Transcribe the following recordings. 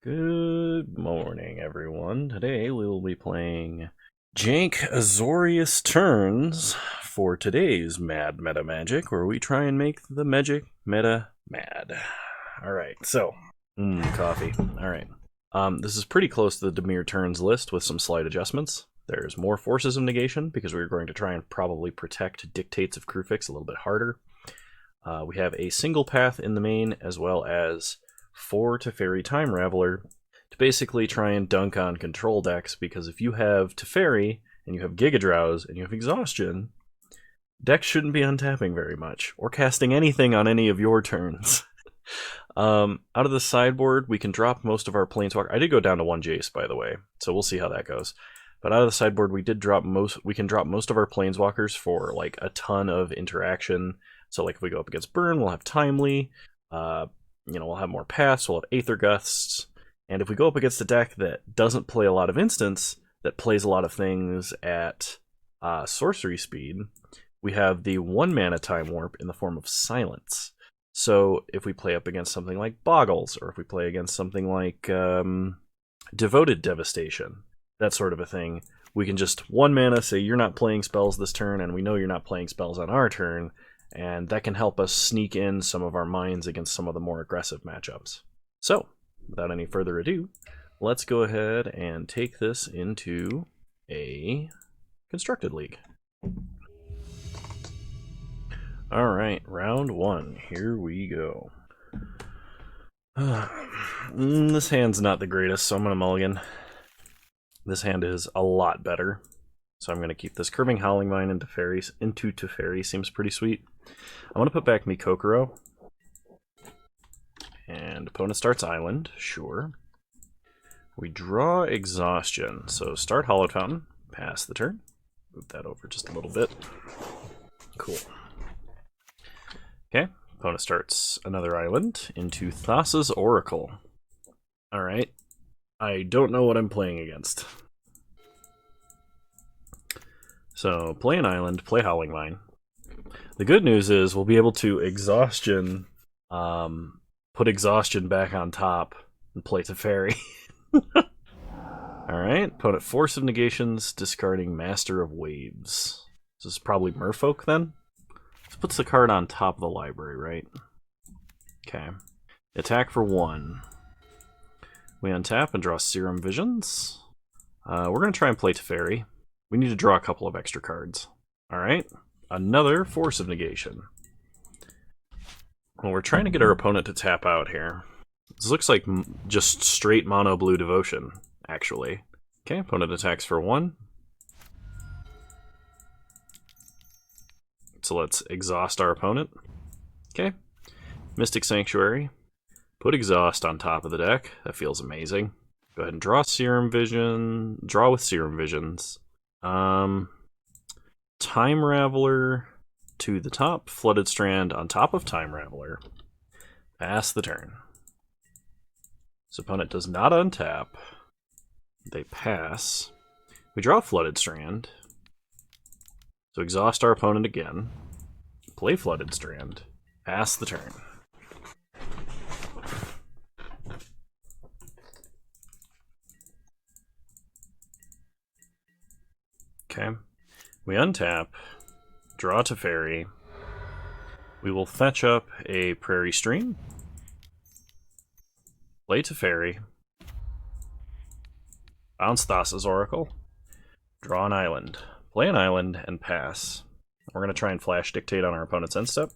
Good morning, everyone. Today we will be playing Jank Azorius Turns for today's Mad Meta Magic, where we try and make the magic meta mad. Alright, so, coffee. Alright. This is pretty close to the dimir turns list with some slight adjustments. There's more forces of negation, because we're going to try and probably protect dictates of Crufix a little bit harder. We have a single path in the main, as well as 4 Teferi Time Raveler to basically try and dunk on control decks, because if you have Teferi, and you have Giga Drowse, and you have Exhaustion, decks shouldn't be untapping very much, or casting anything on any of your turns. Out of the sideboard, we can drop most of our Planeswalker. I did go down to 1 Jace, by the way, so we'll see how that goes. But out of the sideboard, we can drop most of our Planeswalkers for like a ton of interaction. So like if we go up against Burn, we'll have Timely, we'll have more paths, we'll have Aether Gusts, and if we go up against a deck that doesn't play a lot of instants, that plays a lot of things at sorcery speed, we have the 1 mana Time Warp in the form of Silence. So if we play up against something like Boggles, or if we play against something like Devoted Devastation, that sort of a thing, we can just 1 mana say you're not playing spells this turn, and we know you're not playing spells on our turn, and that can help us sneak in some of our mines against some of the more aggressive matchups. So, without any further ado, let's go ahead and take this into a constructed league. Alright, round 1. Here we go. This hand's not the greatest, so I'm going to mulligan. This hand is a lot better. So I'm going to keep this Curving Howling Mine into Teferi. Seems pretty sweet. I'm going to put back Mikokoro. And opponent starts Island. Sure. We draw Exhaustion. So start Hallowed Fountain. Pass the turn. Move that over just a little bit. Cool. Okay. Opponent starts another Island into Thassa's Oracle. Alright. I don't know what I'm playing against. So, play an Island, play Howling Mine. The good news is we'll be able to Exhaustion, put Exhaustion back on top, and play Teferi. Alright, opponent Force of Negations, discarding Master of Waves. This is probably Merfolk then? This puts the card on top of the library, right? Okay. Attack for 1. We untap and draw Serum Visions. We're going to try and play Teferi. We need to draw a couple of extra cards. Alright, another Force of Negation. Well, we're trying to get our opponent to tap out here. This looks like just straight mono blue Devotion, actually. Okay, opponent attacks for 1. So let's exhaust our opponent. Okay, Mystic Sanctuary. Put Exhaust on top of the deck. That feels amazing. Go ahead and draw Serum Vision. Draw with Serum Visions. Time Raveler to the top, Flooded Strand on top of Time Raveler. Pass the turn. So opponent does not untap. They pass. We draw Flooded Strand. So exhaust our opponent again. Play Flooded Strand. Pass the turn. Okay, we untap, draw Teferi. We will fetch up a Prairie Stream, play Teferi, bounce Thassa's Oracle, draw an Island, play an Island, and pass. We're going to try and Flash Dictate on our opponent's end step.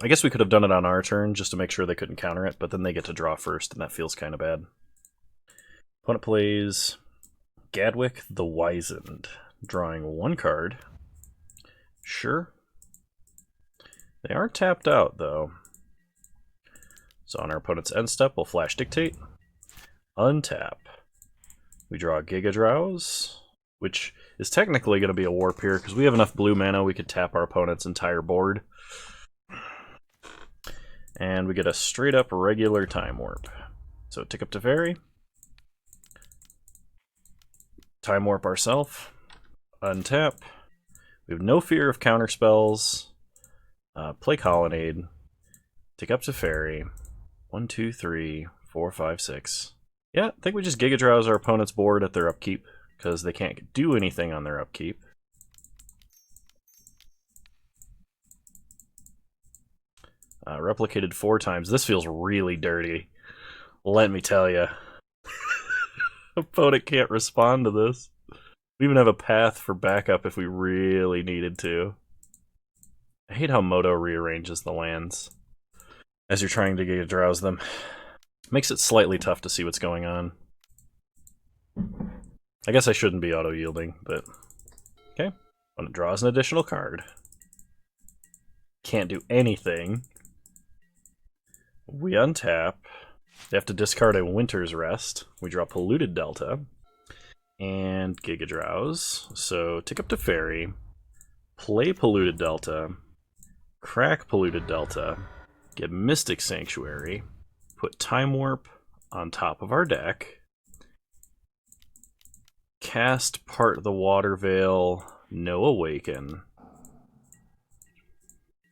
I guess we could have done it on our turn just to make sure they couldn't counter it, but then they get to draw first, and that feels kind of bad. Opponent plays Gadwick the Wizened, drawing 1 card. Sure. They are tapped out, though. So on our opponent's end step, we'll Flash Dictate, untap. We draw Giga Drowse, which is technically going to be a warp here, because we have enough blue mana we could tap our opponent's entire board. And we get a straight up regular Time Warp. So tick up Teferi. Time Warp ourselves, untap. We have no fear of counter spells. Play Colonnade, take up Teferi, 1, 2, 3, 4, 5, 6. Yeah, I think we just Giga Drowse our opponent's board at their upkeep, because they can't do anything on their upkeep. Replicated 4 times. This feels really dirty. Let me tell you. Opponent can't respond to this. We even have a path for backup if we really needed to. I hate how Moto rearranges the lands as you're trying to Giga Drowse them. Makes it slightly tough to see what's going on. I guess I shouldn't be auto-yielding, but... Okay. When it draws an additional card. Can't do anything. We untap. They have to discard a Winter's Rest. We draw Polluted Delta. And Giga Drowse. So, tick up to Fairy. Play Polluted Delta. Crack Polluted Delta. Get Mystic Sanctuary. Put Time Warp on top of our deck. Cast Part the Water Veil. No Awaken.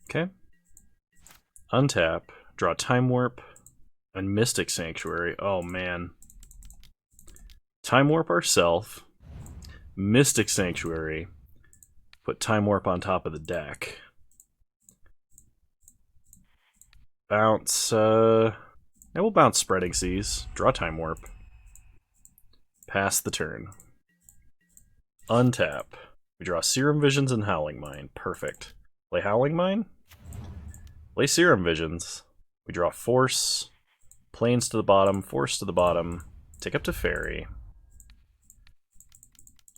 Okay. Untap. Draw Time Warp. And Mystic Sanctuary. Oh, man. Time Warp ourself. Mystic Sanctuary. Put Time Warp on top of the deck. Bounce, yeah, we'll bounce Spreading Seas. Draw Time Warp. Pass the turn. Untap. We draw Serum Visions and Howling Mine. Perfect. Play Howling Mine. Play Serum Visions. We draw Force. Planes to the bottom. Force to the bottom. Take up to Fairy.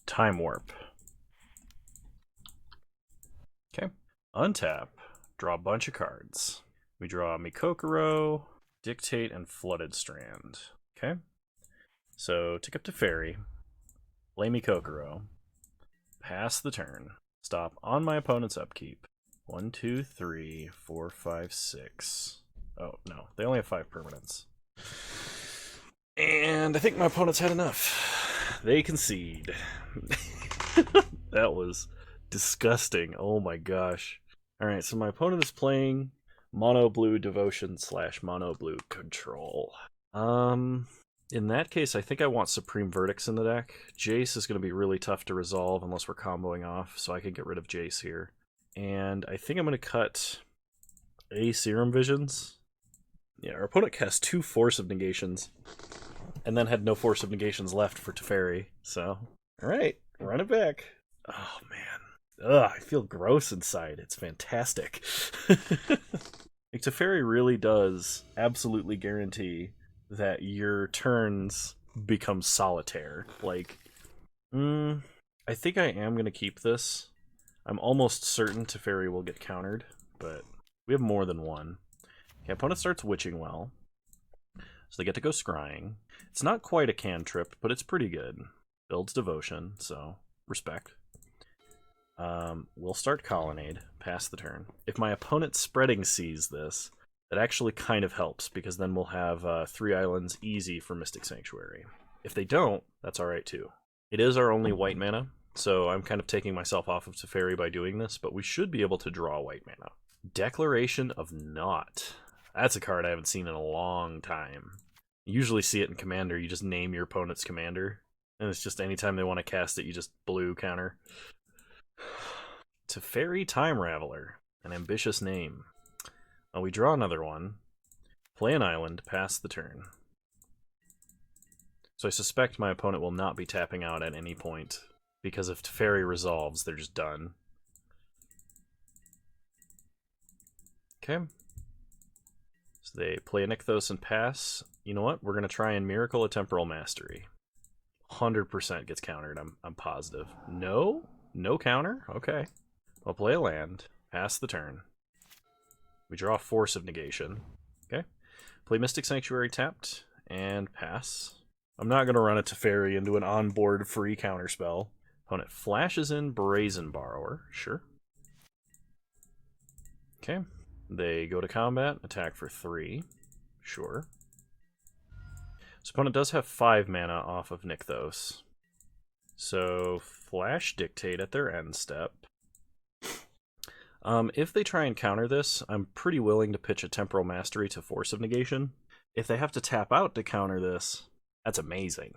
Time Warp. Okay. Untap. Draw a bunch of cards. We draw Mikokoro, Dictate, and Flooded Strand. Okay. So, tick up to Fairy. Play Mikokoro. Pass the turn. Stop on my opponent's upkeep. 1, 2, 3, 4, 5, 6. Oh, no. They only have 5 permanents. And I think my opponent's had enough. They concede. That was disgusting. Oh my gosh. Alright, so my opponent is playing Mono Blue Devotion / Mono Blue Control. In that case, I think I want Supreme Verdicts in the deck. Jace is going to be really tough to resolve unless we're comboing off, so I can get rid of Jace here. And I think I'm going to cut a Serum Visions. Yeah, our opponent cast 2 Force of Negations, and then had no Force of Negations left for Teferi, so... Alright, run it back. Oh, man. Ugh, I feel gross inside. It's fantastic. Like, Teferi really does absolutely guarantee that your turns become solitaire. Like, I think I am going to keep this. I'm almost certain Teferi will get countered, but we have more than one. Okay, opponent starts Witching Well, so they get to go Scrying. It's not quite a cantrip, but it's pretty good. Builds Devotion, so respect. We'll start Colonnade, pass the turn. If my opponent Spreading Seas this, that actually kind of helps, because then we'll have 3 islands easy for Mystic Sanctuary. If they don't, that's alright too. It is our only white mana, so I'm kind of taking myself off of Teferi by doing this, but we should be able to draw white mana. Declaration of Naught. That's a card I haven't seen in a long time. You usually see it in Commander, you just name your opponent's commander, and it's just anytime they want to cast it, you just blue counter. Teferi Time Raveler, an ambitious name. Well, we draw another one, play an island, pass the turn. So I suspect my opponent will not be tapping out at any point, because if Teferi resolves, they're just done. Okay. So they play a Nykthos and pass. You know what? We're going to try and Miracle a Temporal Mastery. 100% gets countered, I'm positive. No? No counter? Okay. I'll play a land, pass the turn. We draw a Force of Negation. Okay. Play Mystic Sanctuary tapped, and pass. I'm not going to run a Teferi into an onboard free counterspell. Opponent flashes in Brazen Borrower. Sure. Okay. They go to combat, attack for 3. Sure. So opponent does have 5 mana off of Nykthos. So flash Dictate at their end step. If they try and counter this, I'm pretty willing to pitch a Temporal Mastery to Force of Negation, if they have to tap out to counter this, that's amazing.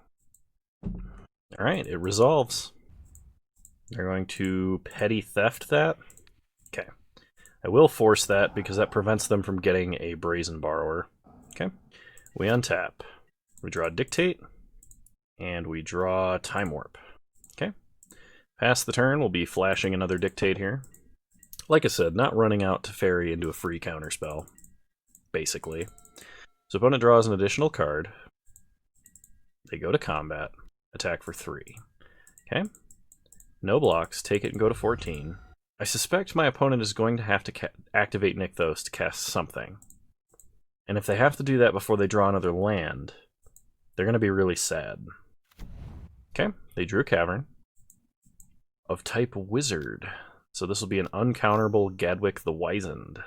Alright, it resolves. They're going to petty theft that. Okay. I will force that because that prevents them from getting a brazen borrower. Okay. We untap. We draw dictate. And we draw time warp. Okay. Pass the turn, we'll be flashing another dictate here. Like I said, not running out to ferry into a free counterspell, basically. So opponent draws an additional card. They go to combat. Attack for 3. Okay. No blocks. Take it and go to 14. I suspect my opponent is going to have to activate Nykthos to cast something. And if they have to do that before they draw another land, they're going to be really sad. Okay. They drew Cavern of type Wizard. So this will be an uncounterable Gadwick the Wizened.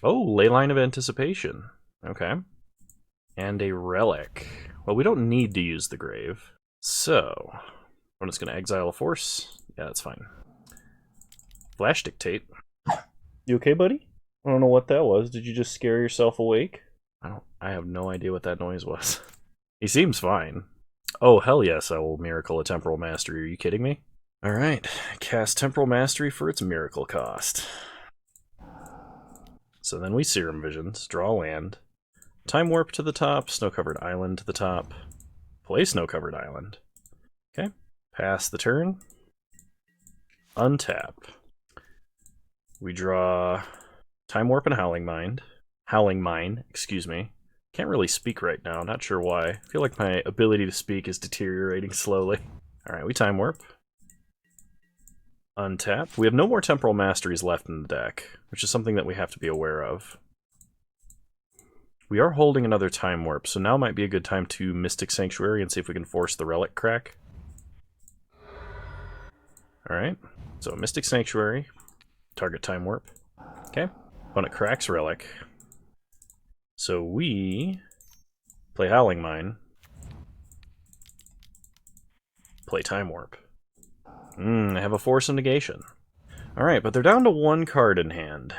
Oh, Leyline of Anticipation. Okay. And a Relic. Well, we don't need to use the Grave. So, I'm just going to exile a force. Yeah, that's fine. Flash Dictate. You okay, buddy? I don't know what that was. Did you just scare yourself awake? I have no idea what that noise was. He seems fine. Oh, hell yes, I will Miracle a Temporal Mastery. Are you kidding me? Alright, cast Temporal Mastery for its miracle cost. So then we Serum Visions, draw land, Time Warp to the top, Snow-Covered Island to the top, play Snow-Covered Island. Okay, pass the turn, untap. We draw Time Warp and Howling Mine, excuse me. Can't really speak right now, not sure why. I feel like my ability to speak is deteriorating slowly. Alright, we Time Warp. Untap. We have no more Temporal Masteries left in the deck, which is something that we have to be aware of. We are holding another Time Warp, so now might be a good time to Mystic Sanctuary and see if we can force the Relic crack. Alright, so Mystic Sanctuary, target Time Warp. Okay, opponent cracks Relic. So we play Howling Mine, play Time Warp. I have a Force of Negation. Alright, but they're down to 1 card in hand.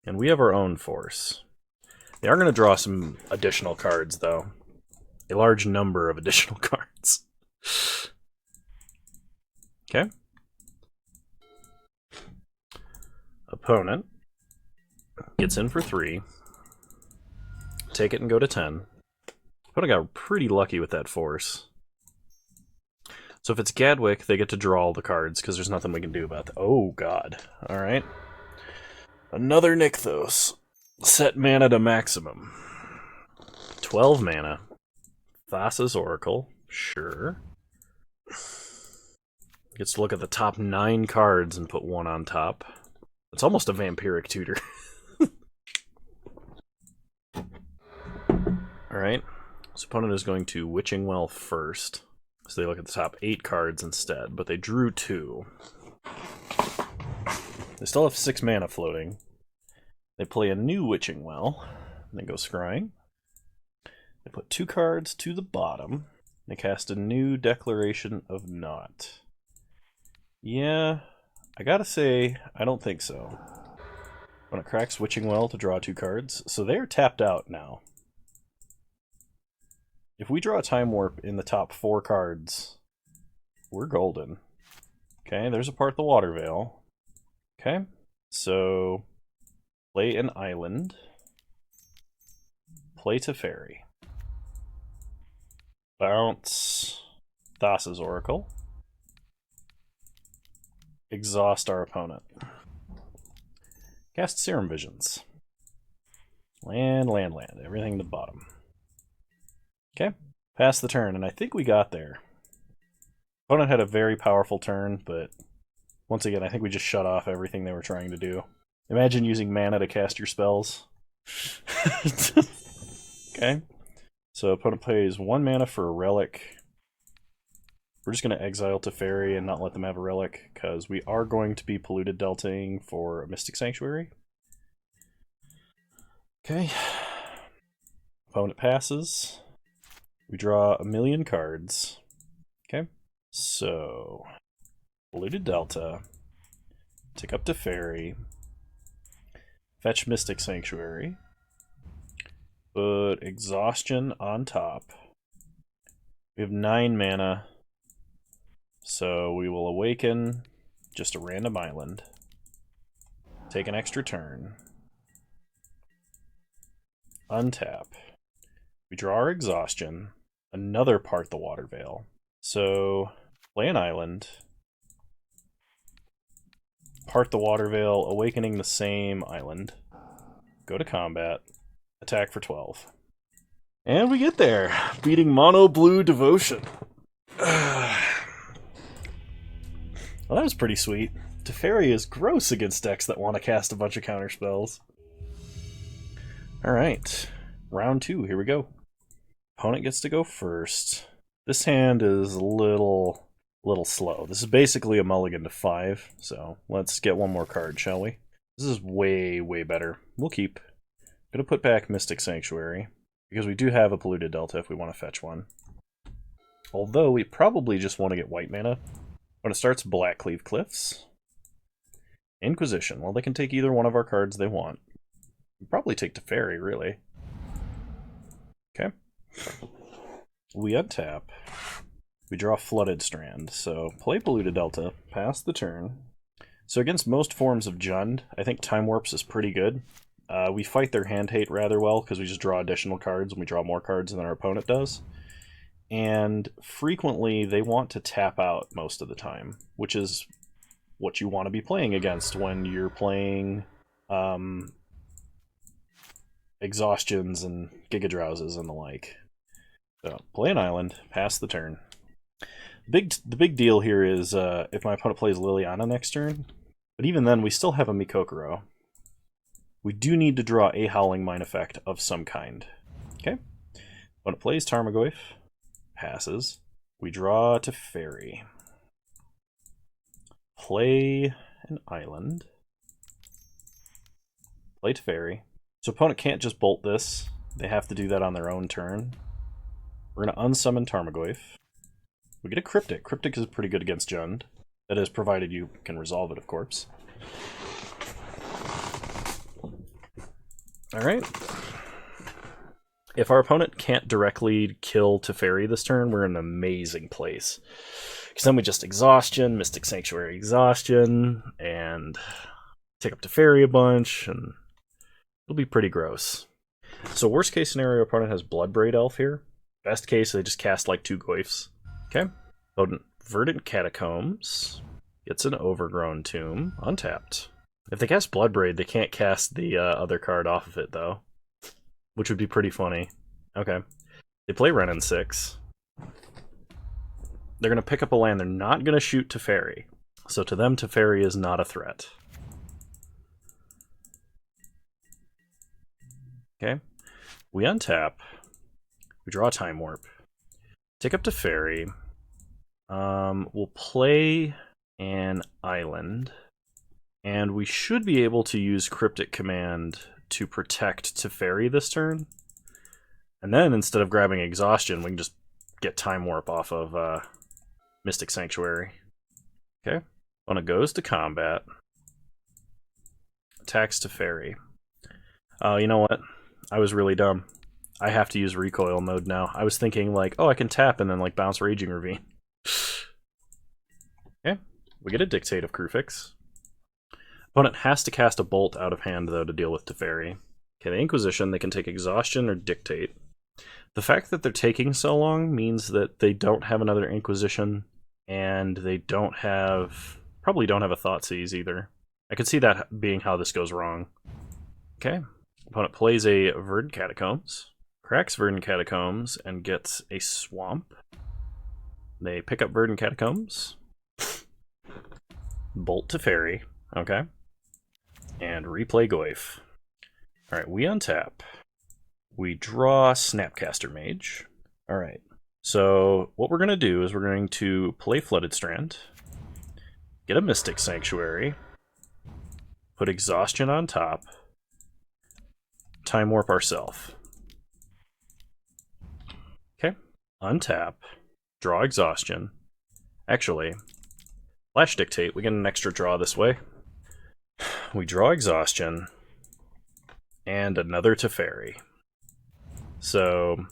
And we have our own Force. They are going to draw some additional cards, though. A large number of additional cards. Okay. Opponent gets in for 3. Take it and go to 10. Opponent got pretty lucky with that Force. So if it's Gadwick, they get to draw all the cards, because there's nothing we can do about that. Oh, God. Alright. Another Nykthos. Set mana to maximum. 12 mana. Thassa's Oracle. Sure. Gets to look at the top 9 cards and put 1 on top. It's almost a Vampiric Tutor. Alright. This opponent is going to Witching Well first. So they look at the top 8 cards instead, but they drew 2. They still have 6 mana floating. They play a new Witching Well, and then go scrying. They put 2 cards to the bottom. They cast a new Declaration of Naught. Yeah, I gotta say, I don't think so. When it cracks Witching Well to draw 2 cards, so they are tapped out now. If we draw a Time Warp in the top 4 cards, we're golden. Okay, there's a part of the Water Veil. Okay, so play an island. Play Teferi. Bounce Thassa's Oracle. Exhaust our opponent. Cast Serum Visions. Land. Everything to the bottom. Okay, pass the turn, and I think we got there. Opponent had a very powerful turn, but once again, I think we just shut off everything they were trying to do. Imagine using mana to cast your spells. Okay, so opponent plays 1 mana for a Relic. We're just going to exile Teferi and not let them have a Relic, because we are going to be Polluted Deltaing for a Mystic Sanctuary. Okay, opponent passes. We draw 1,000,000 cards. Okay, so Polluted Delta, tick up Teferi, fetch Mystic Sanctuary, Put Exhaustion on top. We have 9 mana, so we will awaken just a random island. Take an extra turn. Untap. We draw our Exhaustion. Another Part the Water Veil. So, play an island. Part the Water Veil, awakening the same island. Go to combat. Attack for 12. And we get there, beating Mono Blue Devotion. Well, that was pretty sweet. Teferi is gross against decks that want to cast a bunch of counter spells. Alright, round 2, here we go. Opponent gets to go first. This hand is a little slow. This is basically a mulligan to 5, so let's get one more card, shall we? This is way, way better. We'll keep. I'm going to put back Mystic Sanctuary, because we do have a Polluted Delta if we want to fetch one. Although, we probably just want to get white mana. When it starts, Blackcleave Cliffs. Inquisition. Well, they can take either one of our cards they want. We'll probably take Teferi, really. Okay. We untap. We draw Flooded Strand, so play Polluted Delta, pass the turn. So against most forms of Jund, I think Time Warps is pretty good. We fight their hand hate rather well, because we just draw additional cards, and we draw more cards than our opponent does. And frequently, they want to tap out most of the time, which is what you want to be playing against when you're playing Exhaustions and Giga Drowses and the like. So, play an island, pass the turn. The big deal here is if my opponent plays Liliana next turn, but even then we still have a Mikokoro. We do need to draw a Howling Mine effect of some kind. Okay? When it plays Tarmogoyf, passes. We draw Teferi. Play an island. Play Teferi. So opponent can't just bolt this. They have to do that on their own turn. We're going to unsummon Tarmogoyf. We get a Cryptic. Cryptic is pretty good against Jund. That is, provided you can resolve it, of course. Alright. If our opponent can't directly kill Teferi this turn, we're in an amazing place. Because then we just Exhaustion, Mystic Sanctuary Exhaustion, and take up Teferi a bunch, and it'll be pretty gross. So worst case scenario, opponent has Bloodbraid Elf here. Best case, they just cast like 2 Goyfs. Okay. Verdant Catacombs. Gets an Overgrown Tomb. Untapped. If they cast Bloodbraid, they can't cast the other card off of it, though. Which would be pretty funny. Okay. They play Renin 6. They're going to pick up a land. They're not going to shoot Teferi. So to them, Teferi is not a threat. Okay. We untap. We draw a Time Warp. Take up Teferi. We'll play an island. And we should be able to use Cryptic Command to protect Teferi this turn. And then instead of grabbing Exhaustion, we can just get Time Warp off of Mystic Sanctuary. Okay. When it goes to combat, attacks Teferi. You know what? I was really dumb. I have to use recoil mode now. I was thinking like, oh, I can tap and then like bounce Raging Ravine. Okay. We get a Dictate of Krufix. Opponent has to cast a bolt out of hand, though, to deal with Teferi. Okay, the Inquisition, they can take Exhaustion or Dictate. The fact that they're taking so long means that they don't have another Inquisition, and they probably don't have a Thoughtseize either. I could see that being how this goes wrong. Okay, opponent plays a Verdant Catacombs, cracks Verdant Catacombs, and gets a Swamp. They pick up Verdant Catacombs, bolt Teferi, okay, and replay Goyf. Alright, we untap. We draw Snapcaster Mage. Alright, so what we're going to do is we're going to play Flooded Strand, get a Mystic Sanctuary, put Exhaustion on top, Time Warp ourselves. Okay, untap, draw Exhaustion. Actually, Flash Dictate, we get an extra draw this way. We draw Exhaustion, and another Teferi. So,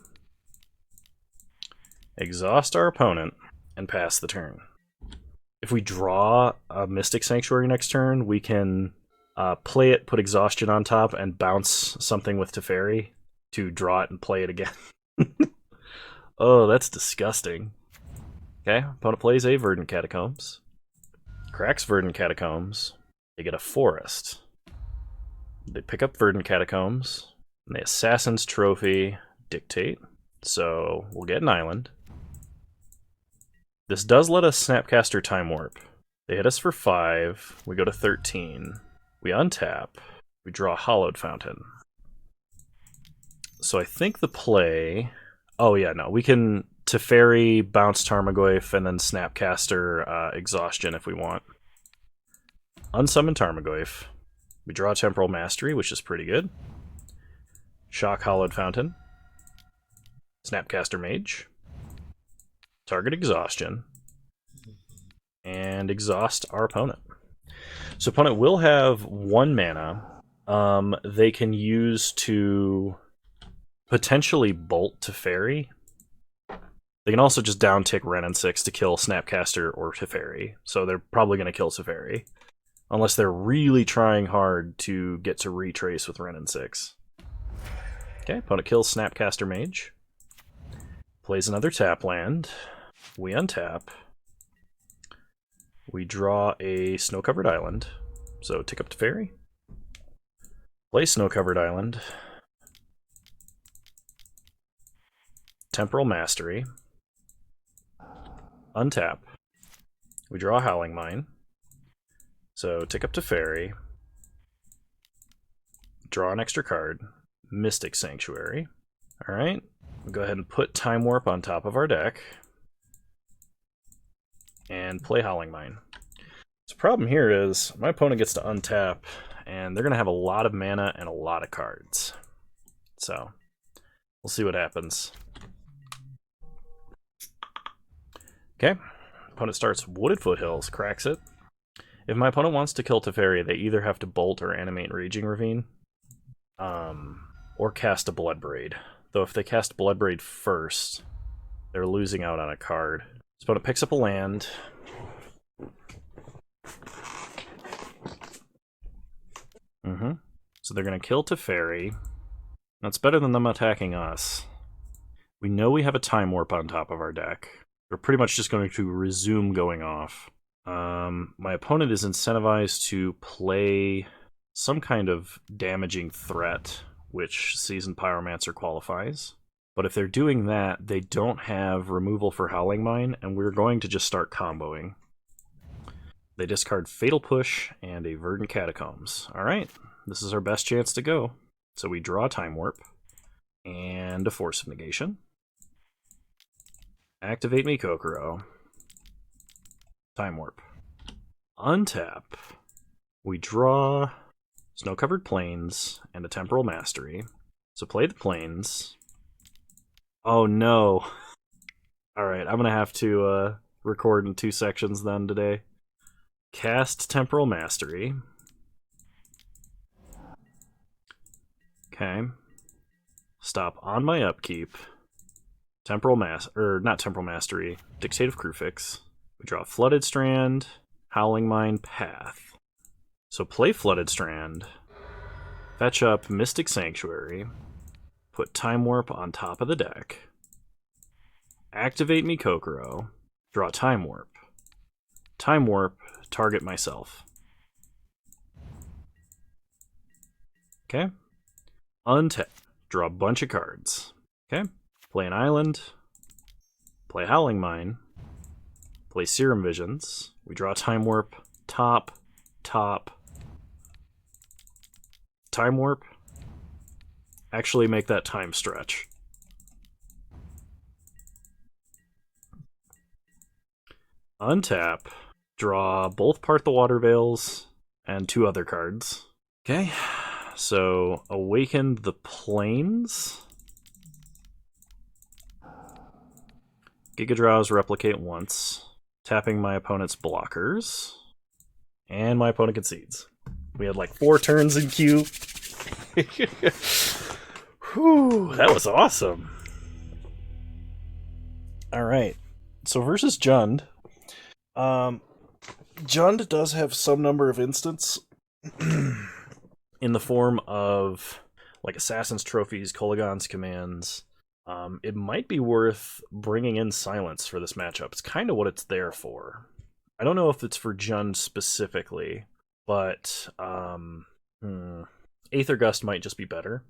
exhaust our opponent and pass the turn. If we draw a Mystic Sanctuary next turn, we can play it, put Exhaustion on top, and bounce something with Teferi to draw it and play it again. Oh, that's disgusting. Okay, opponent plays a Verdant Catacombs. Cracks Verdant Catacombs. They get a Forest. They pick up Verdant Catacombs. And they Assassin's Trophy Dictate. So we'll get an island. This does let us Snapcaster Time Warp. They hit us for 5. We go to 13. We untap. We draw Hallowed Fountain. So I think the play... Oh yeah, no. We can Teferi, bounce Tarmogoyf, and then Snapcaster Exhaustion if we want. Unsummon Tarmogoyf. We draw Temporal Mastery, which is pretty good. Shock Hallowed Fountain. Snapcaster Mage. Target Exhaustion. And exhaust our opponent. So opponent will have 1 mana. They can use to potentially bolt Teferi. They can also just down-tick Ren and 6 to kill Snapcaster or Teferi. So they're probably going to kill Teferi. Unless they're really trying hard to get to retrace with Ren and 6. Okay, opponent kills Snapcaster Mage. Plays another tap land. We untap. We draw a Snow-Covered Island. So tick up Teferi. Play Snow-Covered Island. Temporal Mastery. Untap. We draw a Howling Mine. So tick up Teferi. Draw an extra card. Mystic Sanctuary. Alright. We'll go ahead and put Time Warp on top of our deck. And play Howling Mine. So the problem here is my opponent gets to untap, and they're going to have a lot of mana and a lot of cards. So we'll see what happens. Okay. Opponent starts Wooded Foothills, cracks it. If my opponent wants to kill Teferi, they either have to bolt or animate Raging Ravine. Or cast a Bloodbraid. Though if they cast Bloodbraid first, they're losing out on a card. So opponent picks up a land. So they're going to kill Teferi. That's better than them attacking us. We know we have a Time Warp on top of our deck. We're pretty much just going to resume going off. My opponent is incentivized to play some kind of damaging threat, which Seasoned Pyromancer qualifies. But if they're doing that, they don't have removal for Howling Mine, and we're going to just start comboing. They discard Fatal Push and a Verdant Catacombs. Alright, this is our best chance to go. So we draw Time Warp and a Force of Negation. Activate Mikokoro. Time Warp. Untap. We draw Snow-Covered Plains and a Temporal Mastery. So play the Plains. Oh no. Alright, I'm gonna have to record in 2 sections then today. Cast Temporal Mastery. Okay. Stop on my upkeep. Not Temporal Mastery. Dictative Crucifix. We draw Flooded Strand, Howling Mine, Path. So play Flooded Strand. Fetch up Mystic Sanctuary. Put Time Warp on top of the deck. Activate Mikokoro. Draw Time Warp. Time Warp, target myself. Okay. Untap. Draw a bunch of cards. Okay. Play an island. Play Howling Mine. Play Serum Visions. We draw Time Warp. Top. Time Warp. Actually make that time stretch. Untap. Draw both Part the Water Veils and 2 other cards. Okay. So, Awaken the Plains. Giga Drowse, replicate once. Tapping my opponent's blockers. And my opponent concedes. We had like 4 turns in queue. Whew, that was awesome. Alright, so versus Jund. Jund does have some number of instants in the form of like Assassin's Trophies, Kolaghan's Commands. It might be worth bringing in Silence for this matchup. It's kind of what it's there for. I don't know if it's for Jund specifically, but Aether Gust might just be better.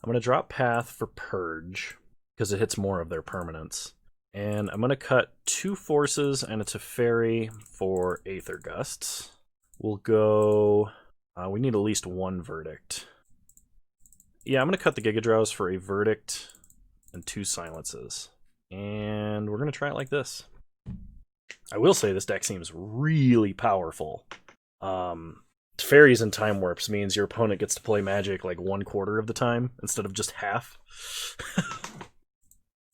I'm going to drop Path for Purge, because it hits more of their permanents. And I'm going to cut 2 Forces and a Teferi for Aether Gusts. We'll go... we need at least 1 Verdict. Yeah, I'm going to cut the Gigadrows for a Verdict and 2 Silences. And we're going to try it like this. I will say this deck seems really powerful. Fairies and Time Warps means your opponent gets to play Magic like 1/4 of the time instead of just half.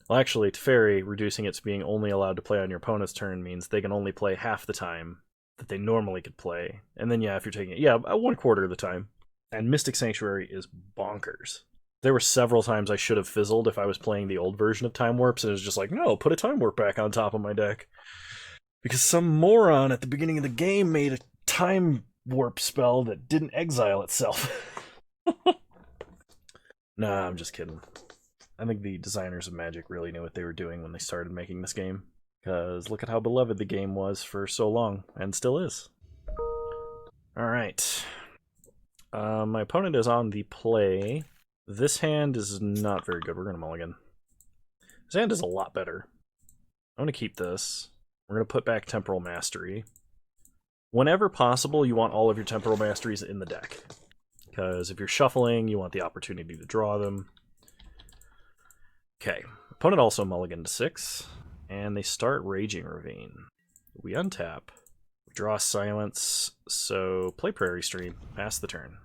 Well, actually, Teferi, reducing it to being only allowed to play on your opponent's turn means they can only play half the time that they normally could play. And then, yeah, if you're taking it, 1/4 of the time. And Mystic Sanctuary is bonkers. There were several times I should have fizzled if I was playing the old version of Time Warps, and it was just like, no, put a Time Warp back on top of my deck. Because some moron at the beginning of the game made a Time Warp spell that didn't exile itself. Nah, I'm just kidding. I think the designers of Magic really knew what they were doing when they started making this game. Because look at how beloved the game was for so long, and still is. Alright. My opponent is on the play. This hand is not very good. We're going to mulligan. This hand is a lot better. I'm going to keep this. We're going to put back Temporal Mastery. Whenever possible, you want all of your Temporal Masteries in the deck. Because if you're shuffling, you want the opportunity to draw them. Okay. Opponent also mulliganed to 6. And they start Raging Ravine. We untap. We draw Silence. So play Prairie Stream. Pass the turn.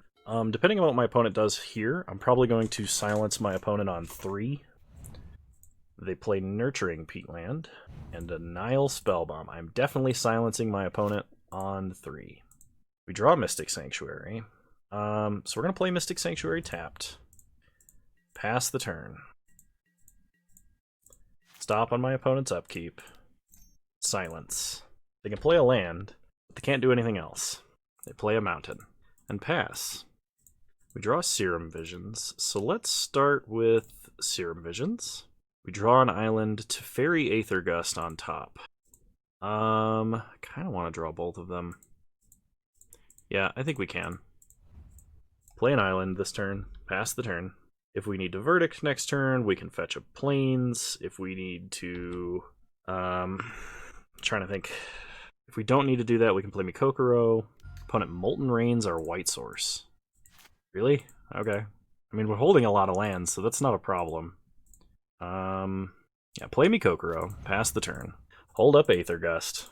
Depending on what my opponent does here, I'm probably going to silence my opponent on 3. They play Nurturing Peatland and a Nile Spellbomb. I'm definitely silencing my opponent on 3. We draw Mystic Sanctuary. So we're going to play Mystic Sanctuary tapped. Pass the turn. Stop on my opponent's upkeep. Silence. They can play a land, but they can't do anything else. They play a mountain. And pass. We draw Serum Visions, so let's start with Serum Visions. We draw an island to Fairy Aether Gust on top. I kind of want to draw both of them. Yeah, I think we can. Play an island this turn, pass the turn. If we need to Verdict next turn, we can fetch a Plains. If we need to... trying to think. If we don't need to do that, we can play Mikokoro. Opponent Molten Rains our white source. Really? Okay. I mean, we're holding a lot of lands, so that's not a problem. Yeah, play Mikokoro. Pass the turn. Hold up Aether Gust.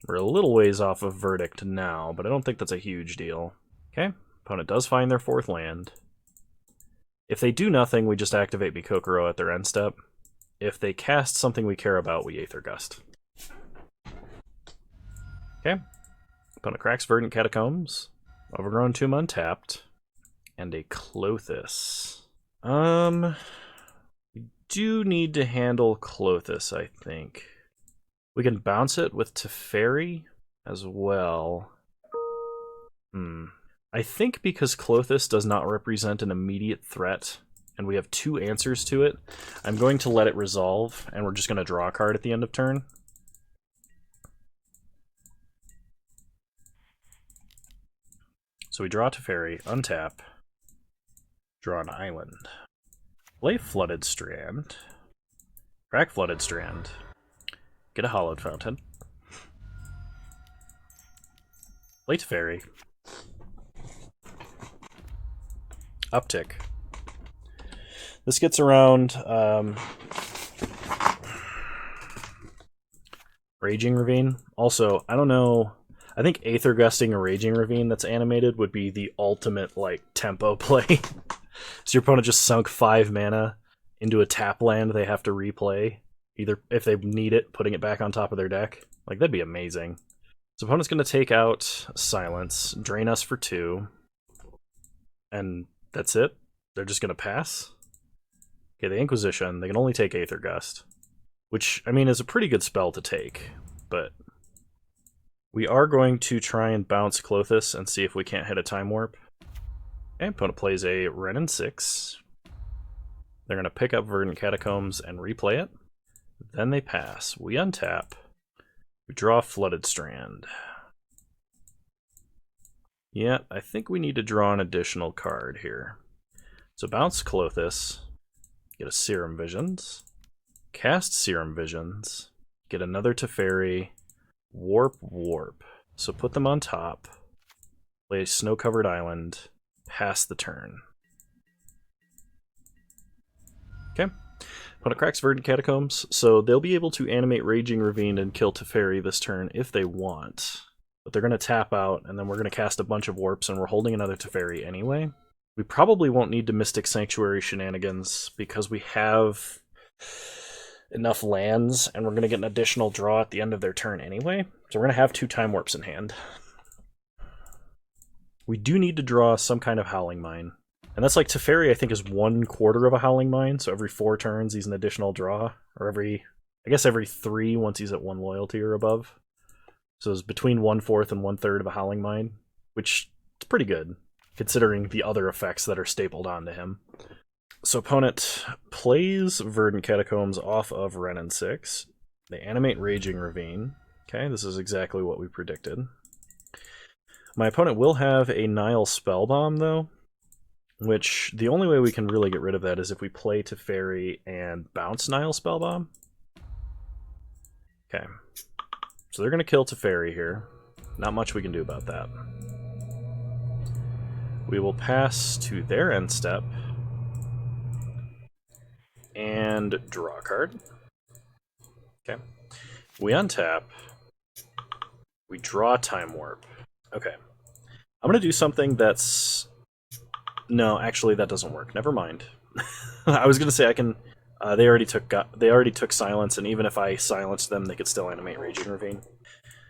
We're a little ways off of Verdict now, but I don't think that's a huge deal. Okay. Opponent does find their 4th land. If they do nothing, we just activate Mikokoro at their end step. If they cast something we care about, we Aether Gust. Okay. Opponent cracks Verdant Catacombs. Overgrown Tomb untapped. And a Klothys. We do need to handle Klothys, I think. We can bounce it with Teferi as well. I think because Klothys does not represent an immediate threat, and we have 2 answers to it, I'm going to let it resolve, and we're just going to draw a card at the end of turn. So we draw Teferi, untap, draw an island. Play Flooded Strand. Crack Flooded Strand. Get a Hollowed Fountain. Play Teferi. Uptick. This gets around Raging Ravine. Also, I don't know. I think Aether Gusting a Raging Ravine that's animated would be the ultimate, like, tempo play. So your opponent just sunk 5 mana into a tap land they have to replay. Either, if they need it, putting it back on top of their deck. Like, that'd be amazing. So opponent's going to take out Silence, drain us for 2. And that's it? They're just going to pass? Okay, the Inquisition, they can only take Aether Gust. Which, I mean, is a pretty good spell to take, but we are going to try and bounce Klothys and see if we can't hit a Time Warp. Okay, opponent plays a Wrenn and 6. They're going to pick up Verdant Catacombs and replay it. Then they pass. We untap. We draw Flooded Strand. Yeah, I think we need to draw an additional card here. So bounce Klothys, get a Serum Visions, cast Serum Visions, get another Teferi, warp. So put them on top, play a Snow-Covered Island, pass the turn. Okay. Opponent cracks Verdant Catacombs, so they'll be able to animate Raging Ravine and kill Teferi this turn if they want. But they're going to tap out, and then we're going to cast a bunch of warps, and we're holding another Teferi anyway. We probably won't need to Mystic Sanctuary shenanigans, because we have enough lands, and we're going to get an additional draw at the end of their turn anyway. So we're going to have 2 Time Warps in hand. We do need to draw some kind of Howling Mine. And that's like Teferi, I think, is 1/4 of a Howling Mine, so every 4 turns he's an additional draw. Or every 3 once he's at 1 loyalty or above. So it's between 1/4 and 1/3 of a Howling Mine, which is pretty good, considering the other effects that are stapled onto him. So opponent plays Verdant Catacombs off of Wrenn and 6. They animate Raging Ravine. Okay, this is exactly what we predicted. My opponent will have a Nile Spellbomb, though, which the only way we can really get rid of that is if we play Teferi and bounce Nile Spellbomb. Okay. So they're going to kill Teferi here. Not much we can do about that. We will pass to their end step and draw a card. Okay. We untap. We draw Time Warp. Okay. I'm going to do something that's... No, actually that doesn't work. Never mind. I was going to say I can... They already took Silence, and even if I silenced them, they could still animate Raging Ravine.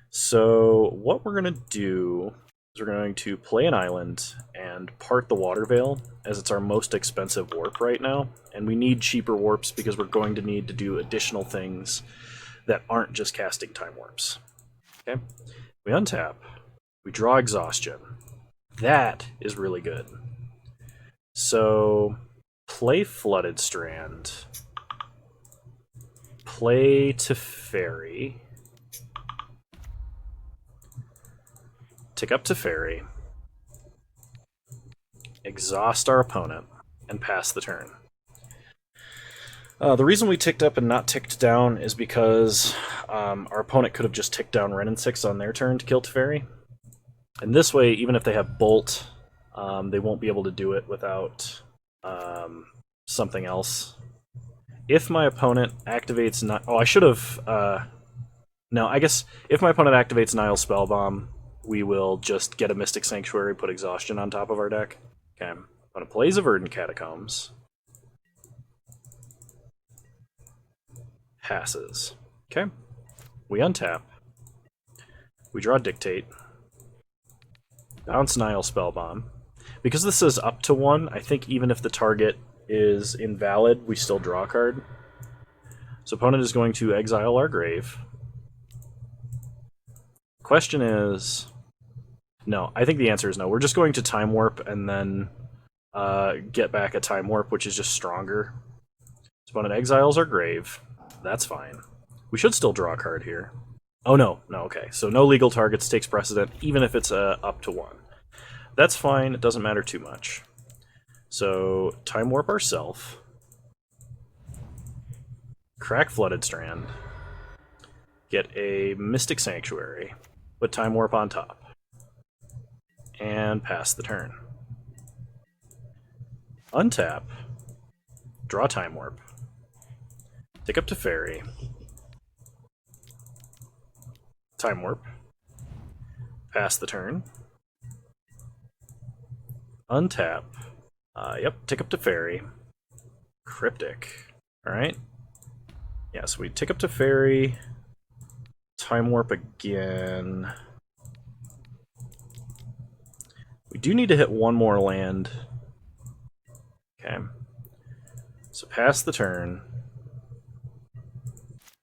So what we're going to do is we're going to play an island and part the Water Veil, as it's our most expensive warp right now, and we need cheaper warps because we're going to need to do additional things that aren't just casting Time Warps. Okay, we untap, we draw Exhaustion. That is really good. So play Flooded Strand, play Teferi, tick up Teferi, exhaust our opponent, and pass the turn. The reason we ticked up and not ticked down is because our opponent could have just ticked down Wrenn and 6 on their turn to kill Teferi. And this way, even if they have Bolt, they won't be able to do it without something else. If my opponent activates... I should have... No, I guess if my opponent activates Nile Spellbomb, we will just get a Mystic Sanctuary, put Exhaustion on top of our deck. Okay, opponent plays a Verdant Catacombs. Passes. Okay, we untap. We draw Dictate. Bounce Nile Spellbomb. Because this is up to 1, I think even if the target is invalid, we still draw a card. So opponent is going to exile our grave. Question is... No, I think the answer is no. We're just going to Time Warp and then get back a Time Warp, which is just stronger. So opponent exiles our grave. That's fine. We should still draw a card here. Oh, no. No, okay. So no legal targets takes precedent, even if it's up to 1. That's fine. It doesn't matter too much. So Time Warp ourself. Crack Flooded Strand. Get a Mystic Sanctuary. Put Time Warp on top. And pass the turn. Untap. Draw Time Warp. Tick up Teferi. Time Warp. Pass the turn. Untap. Tick up Teferi. Cryptic. Alright. Yeah, so we tick up Teferi. Time Warp again. We do need to hit one more land Okay. So pass the turn.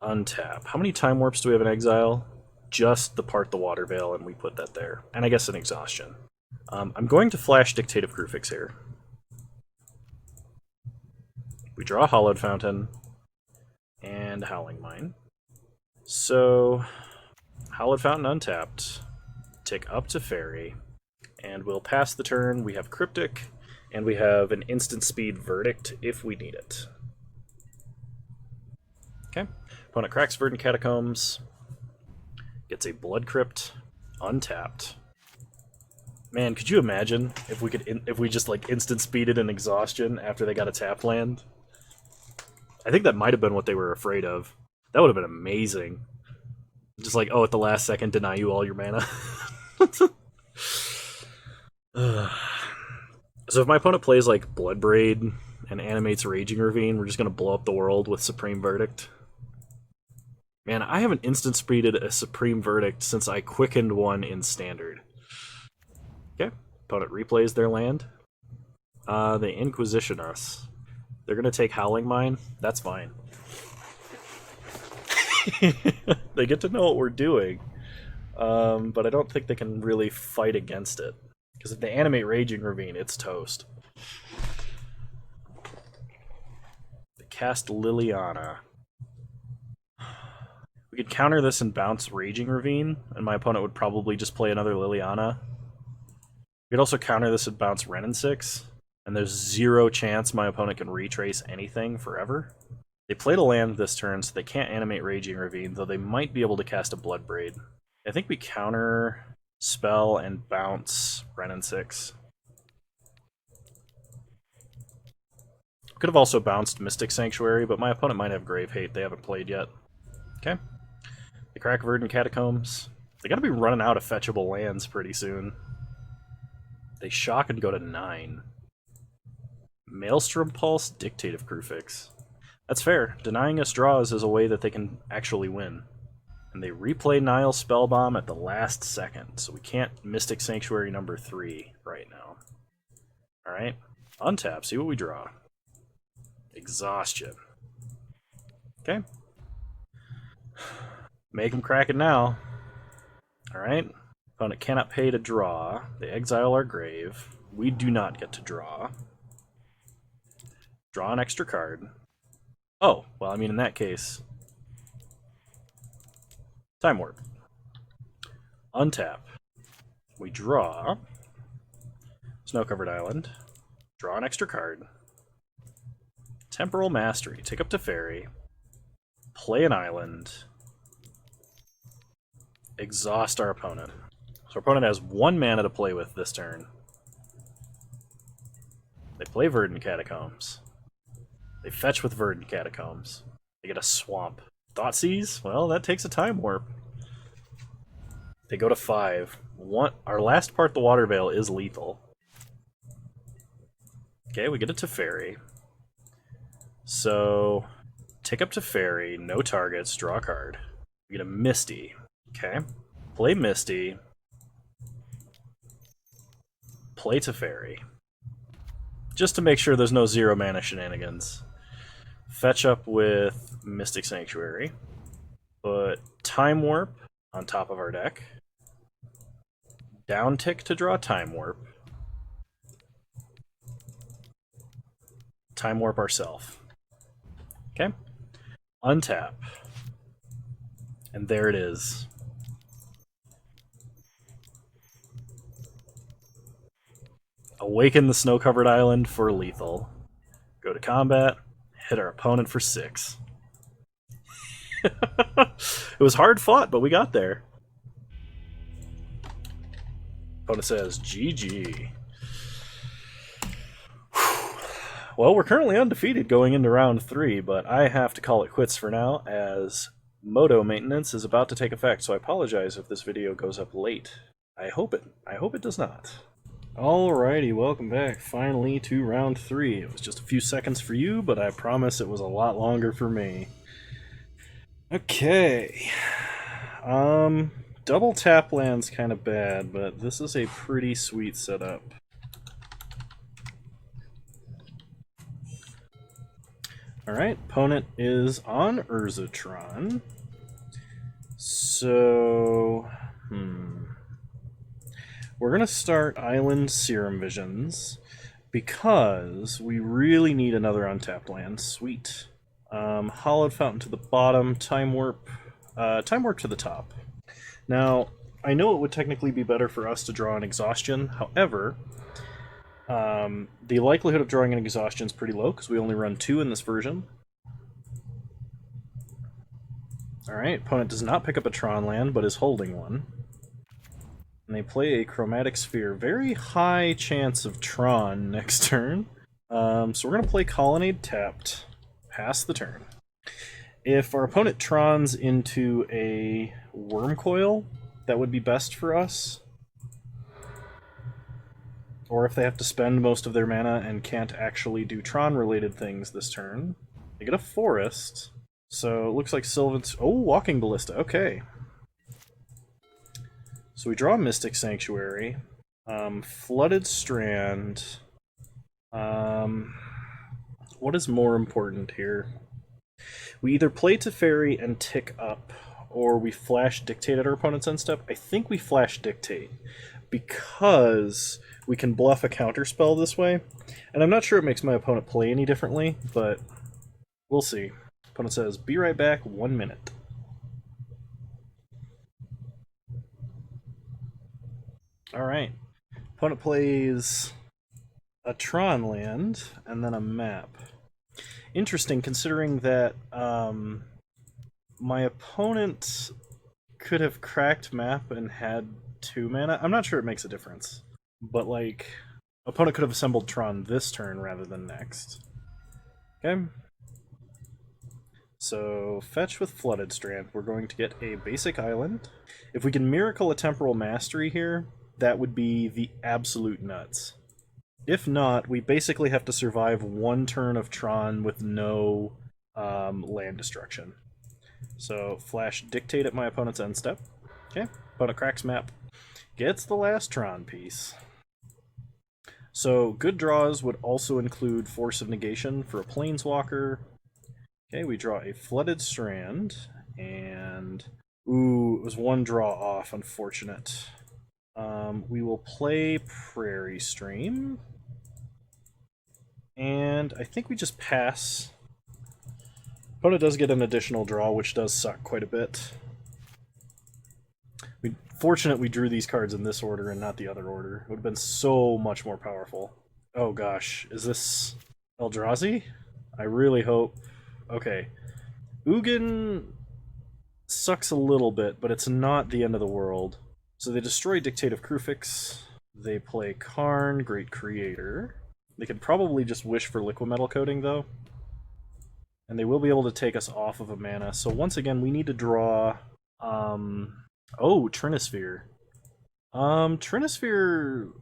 Untap. How many time warps do we have in exile? Just the part the water veil, and we put that there. And I guess an exhaustion. I'm going to flash Dictative Crucifix here. We draw a Hollowed Fountain and Howling Mine. So, Hallowed Fountain untapped. Tick up to Fairy. And we'll pass the turn. We have Cryptic, and we have an instant speed Verdict if we need it. Okay. Opponent cracks Verdant Catacombs. Gets a Blood Crypt untapped. Man, could you imagine if we just like instant speeded an exhaustion after they got a tapped land? I think that might have been what they were afraid of. That would have been amazing. Just like, oh, at the last second, deny you all your mana. So if my opponent plays like Bloodbraid and animates Raging Ravine, we're just going to blow up the world with Supreme Verdict. Man, I haven't instant speeded a Supreme Verdict since I quickened one in Standard. Okay, opponent replays their land. They Inquisition us. They're going to take Howling Mine. That's fine. They get to know what we're doing. But I don't think they can really fight against it. Because if they animate Raging Ravine, it's toast. They cast Liliana. We could counter this and bounce Raging Ravine, and my opponent would probably just play another Liliana. We could also counter this and bounce Renin 6, and there's zero chance my opponent can retrace anything forever. They played a land this turn, so they can't animate Raging Ravine, though they might be able to cast a Bloodbraid. I think we counter spell and bounce Renin 6. Could have also bounced Mystic Sanctuary, but my opponent might have Grave Hate they haven't played yet. Okay. They crack Verdant Catacombs. They gotta be running out of fetchable lands pretty soon. They shock and go to 9. Maelstrom Pulse, Dictative Crucifix. That's fair. Denying us draws is a way that they can actually win. And they replay Nile Spellbomb at the last second, so we can't Mystic Sanctuary number 3 right now. Alright. Untap, see what we draw. Exhaustion. Okay. Make them crack it now. Alright. Opponent cannot pay to draw. They exile our grave. We do not get to draw. Draw an extra card. Oh, well, I mean, in that case... Time Warp. Untap. We draw. Snow-covered island. Draw an extra card. Temporal Mastery. Take up to Fairy. Play an island. Exhaust our opponent. So our opponent has 1 mana to play with this turn. They play Verdant Catacombs. They fetch with Verdant Catacombs. They get a Swamp. Thoughtseize? Well, that takes a Time Warp. They go to 5. Our last part, the Water Veil, is lethal. Okay, we get it to Fairy. So, take up to Fairy, no targets, draw a card. We get a Misty. Okay. Play Misty. Play to Fairy. Just to make sure there's no 0 mana shenanigans. Fetch up with Mystic Sanctuary. Put Time Warp on top of our deck. Down tick to draw Time Warp. Time Warp ourselves. Okay. Untap. And there it is. Awaken the Snow-Covered Island for lethal. Go to combat. Hit our opponent for 6. It was hard fought, but we got there. Opponent says, GG. Well, we're currently undefeated going into round 3, but I have to call it quits for now, as Moto maintenance is about to take effect, so I apologize if this video goes up late. I hope it does not. Alrighty, welcome back finally to round 3. It was just a few seconds for you, but I promise it was a lot longer for me. Okay. Double tap land's kind of bad, but this is a pretty sweet setup. Alright, opponent is on Urzatron. So, we're going to start Island Serum Visions because we really need another untapped land. Sweet. Hollowed Fountain to the bottom, Time Warp to the top. Now, I know it would technically be better for us to draw an Exhaustion, however, the likelihood of drawing an Exhaustion is pretty low because we only run 2 in this version. Alright, opponent does not pick up a Tron land, but is holding one. And they play a Chromatic Sphere. Very high chance of Tron next turn. So we're going to play Colonnade tapped. Pass the turn. If our opponent Trons into a Worm Coil, that would be best for us. Or if they have to spend most of their mana and can't actually do Tron-related things this turn. They get a Forest. So it looks like Sylvan's... Oh, Walking Ballista. Okay. So we draw Mystic Sanctuary. Flooded Strand. What is more important here? We either play Teferi and tick up, or we flash Dictate at our opponent's end step. I think we flash Dictate, because we can bluff a counterspell this way. And I'm not sure it makes my opponent play any differently, but we'll see. Opponent says, be right back, 1 minute. Alright. Opponent plays a Tron land, and then a map. Interesting, considering that my opponent could have cracked map and had 2 mana. I'm not sure it makes a difference. But, like, opponent could have assembled Tron this turn rather than next. Okay. So, fetch with Flooded Strand. We're going to get a basic island. If we can Miracle a Temporal Mastery here, that would be the absolute nuts. If not, we basically have to survive 1 turn of Tron with no land destruction. So, flash Dictate at my opponent's end step. Okay, opponent cracks map. Gets the last Tron piece. So, good draws would also include Force of Negation for a Planeswalker. Okay, we draw a Flooded Strand, and... Ooh, it was 1 draw off, unfortunate. We will play Prairie Stream. And I think we just pass. Opponent does get an additional draw, which does suck quite a bit. Fortunate we drew these cards in this order and not the other order. It would have been so much more powerful. Oh gosh, is this Eldrazi? I really hope... Okay. Ugin sucks a little bit, but it's not the end of the world. So they destroy Dictate of Kruphix. They play Karn, Great Creator. They could probably just wish for Liquimetal Coating, though. And they will be able to take us off of a mana. So once again, we need to draw... Oh, Trinisphere. Trinisphere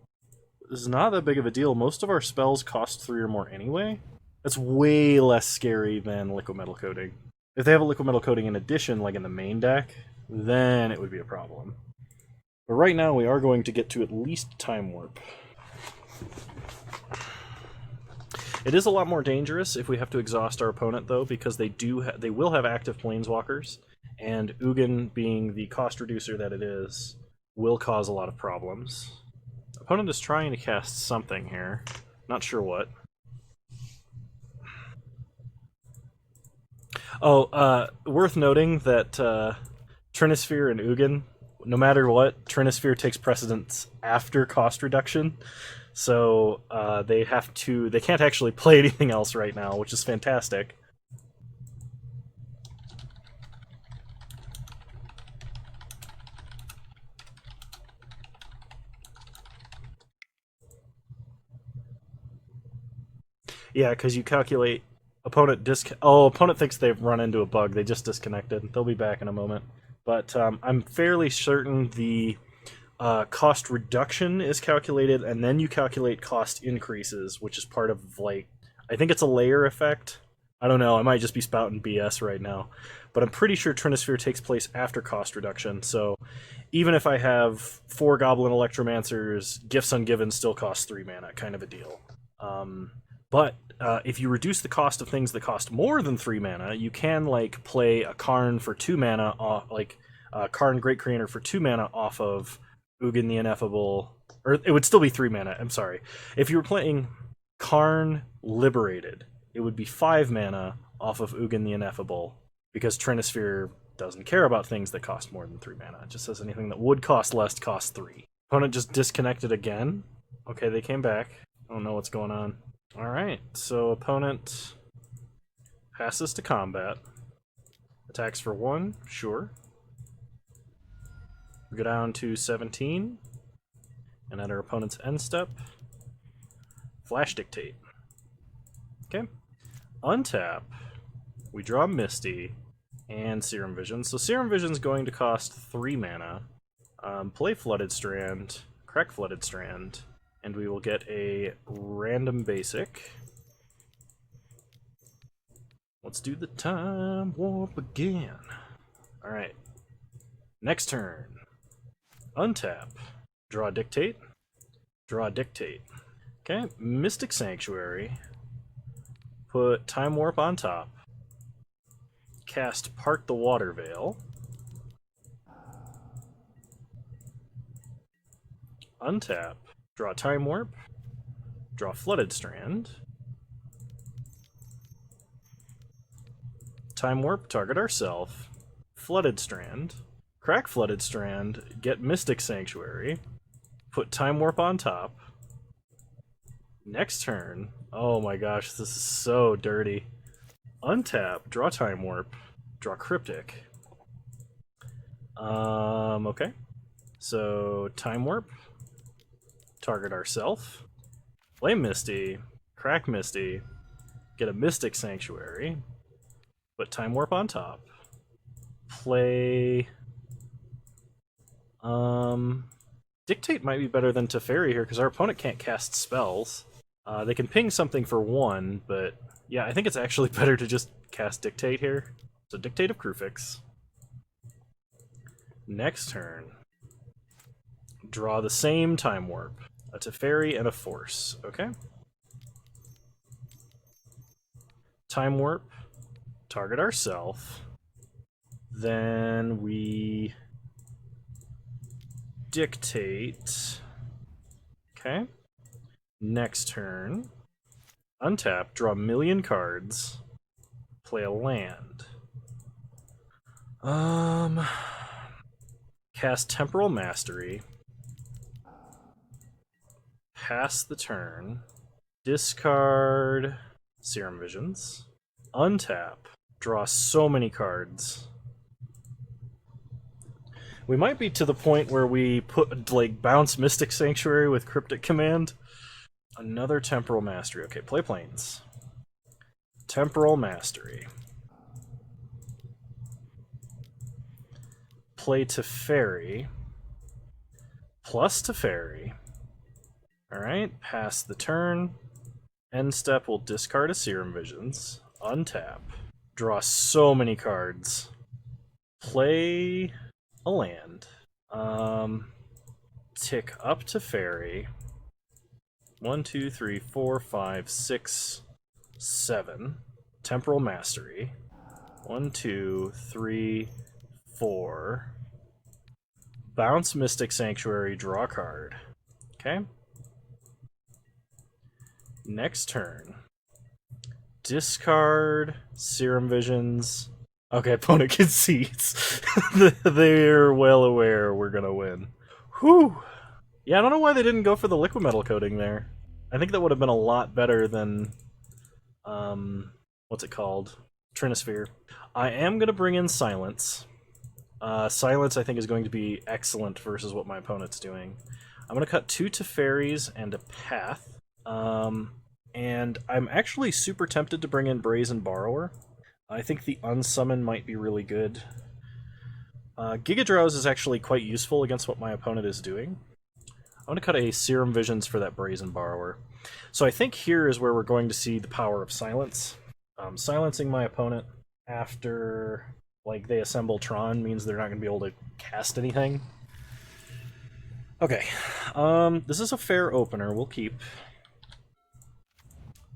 is not that big of a deal. Most of our spells cost 3 or more anyway. That's way less scary than Liquimetal Coating. If they have a Liquimetal Coating in addition, like in the main deck, then it would be a problem. But right now, we are going to get to at least Time Warp. It is a lot more dangerous if we have to exhaust our opponent, though, because they will have active Planeswalkers, and Ugin, being the cost reducer that it is, will cause a lot of problems. Opponent is trying to cast something here. Not sure what. Oh, worth noting that Trinisphere and Ugin, no matter what, Trinisphere takes precedence after cost reduction. So they can't actually play anything else right now, which is fantastic. Yeah, because you calculate opponent opponent thinks they've run into a bug. They just disconnected. They'll be back in a moment. But I'm fairly certain the cost reduction is calculated, and then you calculate cost increases, which is part of, like, I think it's a layer effect. I don't know, I might just be spouting BS right now. But I'm pretty sure Trinisphere takes place after cost reduction, so even if I have 4 Goblin Electromancers, Gifts Ungiven still costs 3 mana, kind of a deal. But if you reduce the cost of things that cost more than 3 mana, you can like play a Karn for 2 mana, like Karn Great Creator for 2 mana off of Ugin the Ineffable, or it would still be 3 mana. I'm sorry. If you were playing Karn Liberated, it would be 5 mana off of Ugin the Ineffable, because Trinisphere doesn't care about things that cost more than 3 mana. It just says anything that would cost less costs 3. Opponent just disconnected again. Okay, they came back. I don't know what's going on. Alright, so opponent passes to combat. Attacks for 1, sure. We go down to 17. And at our opponent's end step, Flash Dictate. Okay. Untap. We draw Misty and Serum Vision. So Serum Vision's going to cost 3 mana. Play Flooded Strand, Crack Flooded Strand, and we will get a random basic. Let's do the Time Warp again. Alright. Next turn. Untap. Draw Dictate. Draw Dictate. Okay, Mystic Sanctuary. Put Time Warp on top. Cast Part the Water Veil. Untap. Draw Time Warp. Draw Flooded Strand. Time Warp, target ourself. Flooded Strand. Crack Flooded Strand, get Mystic Sanctuary. Put Time Warp on top. Next turn. Oh my gosh, this is so dirty. Untap, draw Time Warp, draw Cryptic. Okay. So, Time Warp. Target ourself. Play Misty. Crack Misty. Get a Mystic Sanctuary. Put Time Warp on top. Play... Dictate might be better than Teferi here, because our opponent can't cast spells. They can ping something for 1, but yeah, I think it's actually better to just cast Dictate here. So Dictate of Krufix. Next turn. Draw the same Time Warp. A Teferi and a Force, okay? Time Warp. Target ourself. Then we... Dictate. Okay. Next turn. Untap, draw a million cards. Play a land. Cast Temporal Mastery. Pass the turn. Discard Serum Visions. Untap. Draw so many cards. We might be to the point where we put, like, bounce Mystic Sanctuary with Cryptic Command. Another Temporal Mastery. Okay, play Plains. Temporal Mastery. Play Teferi. Plus Teferi. Alright, pass the turn. End step, we'll discard a Serum Visions. Untap. Draw so many cards. Play a land. Tick up Teferi. 1, 2, 3, 4, 5, 6, 7. Temporal Mastery. 1, 2, 3, 4. Bounce Mystic Sanctuary, draw a card. Okay. Next turn. Discard Serum Visions. Okay, opponent concedes. They're well aware we're gonna win. Whew. Yeah, I don't know why they didn't go for the liquid metal coating there. I think that would have been a lot better than, what's it called? Trinisphere. I am gonna bring in Silence. Silence, I think, is going to be excellent versus what my opponent's doing. I'm gonna cut 2 Teferis and a Path. And I'm actually super tempted to bring in Brazen Borrower. I think the Unsummon might be really good. Giga Drowse is actually quite useful against what my opponent is doing. I'm going to cut a Serum Visions for that Brazen Borrower. So I think here is where we're going to see the power of Silence. Silencing my opponent after, like, they assemble Tron means they're not going to be able to cast anything. Okay, this is a fair opener. We'll keep.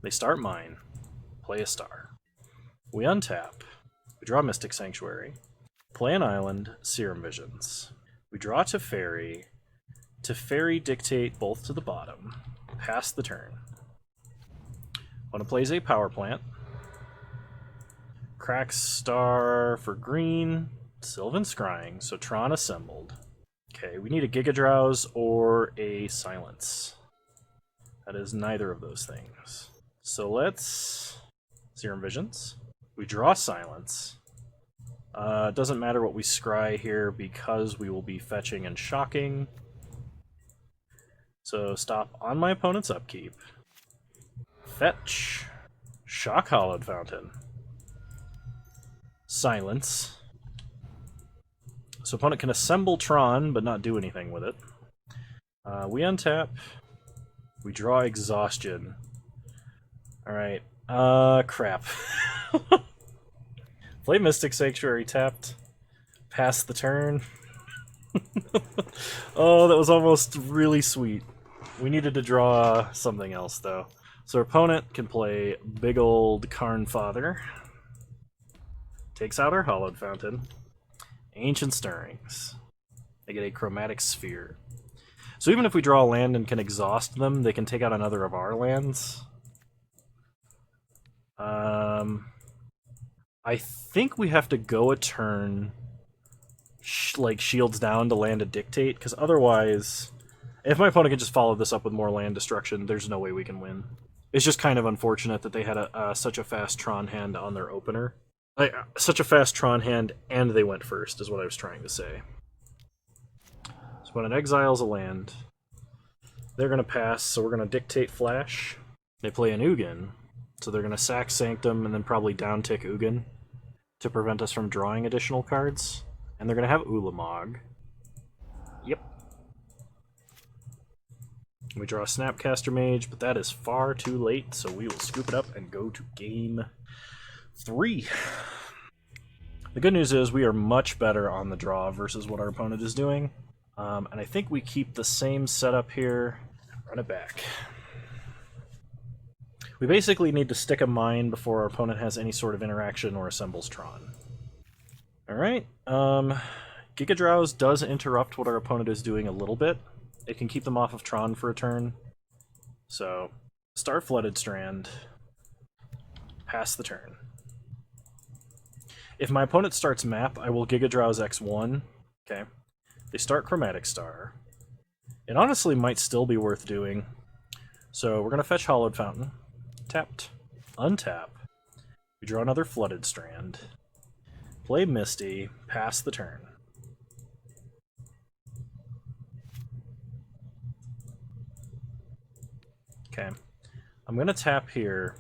They start mine. Play a star. We untap. We draw Mystic Sanctuary. Play an island, Serum Visions. We draw Teferi. Teferi dictate both to the bottom. Pass the turn. Opponent plays a power plant. Crack star for green. Sylvan Scrying, so Tron assembled. Okay, we need a Giga Drowse or a Silence. That is neither of those things. So let's Serum Visions. We draw Silence. Doesn't matter what we scry here because we will be fetching and shocking. So stop on my opponent's upkeep. Fetch. Shock Hollowed Fountain. Silence. So opponent can assemble Tron, but not do anything with it. We untap. We draw Exhaustion. Alright. Crap. Play Mystic Sanctuary tapped. Pass the turn. Oh, that was almost really sweet. We needed to draw something else, though. So our opponent can play big old Karn Father. Takes out our Hollowed Fountain. Ancient Stirrings. They get a Chromatic Sphere. So even if we draw a land and can exhaust them, they can take out another of our lands. I think we have to go a turn, like shields down to land a Dictate, because otherwise, if my opponent can just follow this up with more land destruction, there's no way we can win. It's just kind of unfortunate that they had such a fast Tron hand on their opener. Such a fast Tron hand, and they went first, is what I was trying to say. So when it exiles a land, they're going to pass, so we're going to Dictate Flash. They play an Ugin, so they're going to sack Sanctum and then probably downtick Ugin to prevent us from drawing additional cards. And they're going to have Ulamog. Yep. We draw a Snapcaster Mage, but that is far too late, so we will scoop it up and go to game 3. The good news is we are much better on the draw versus what our opponent is doing. And I think we keep the same setup here and run it back. We basically need to stick a mine before our opponent has any sort of interaction or assembles Tron. Alright, Giga Drowse does interrupt what our opponent is doing a little bit. It can keep them off of Tron for a turn. So, Star Flooded Strand. Pass the turn. If my opponent starts map, I will Giga Drowse X1. Okay. They start Chromatic Star. It honestly might still be worth doing. So we're going to fetch Hollowed Fountain. Tapped. Untap. We draw another Flooded Strand. Play Misty. Pass the turn. Okay. I'm going to tap here.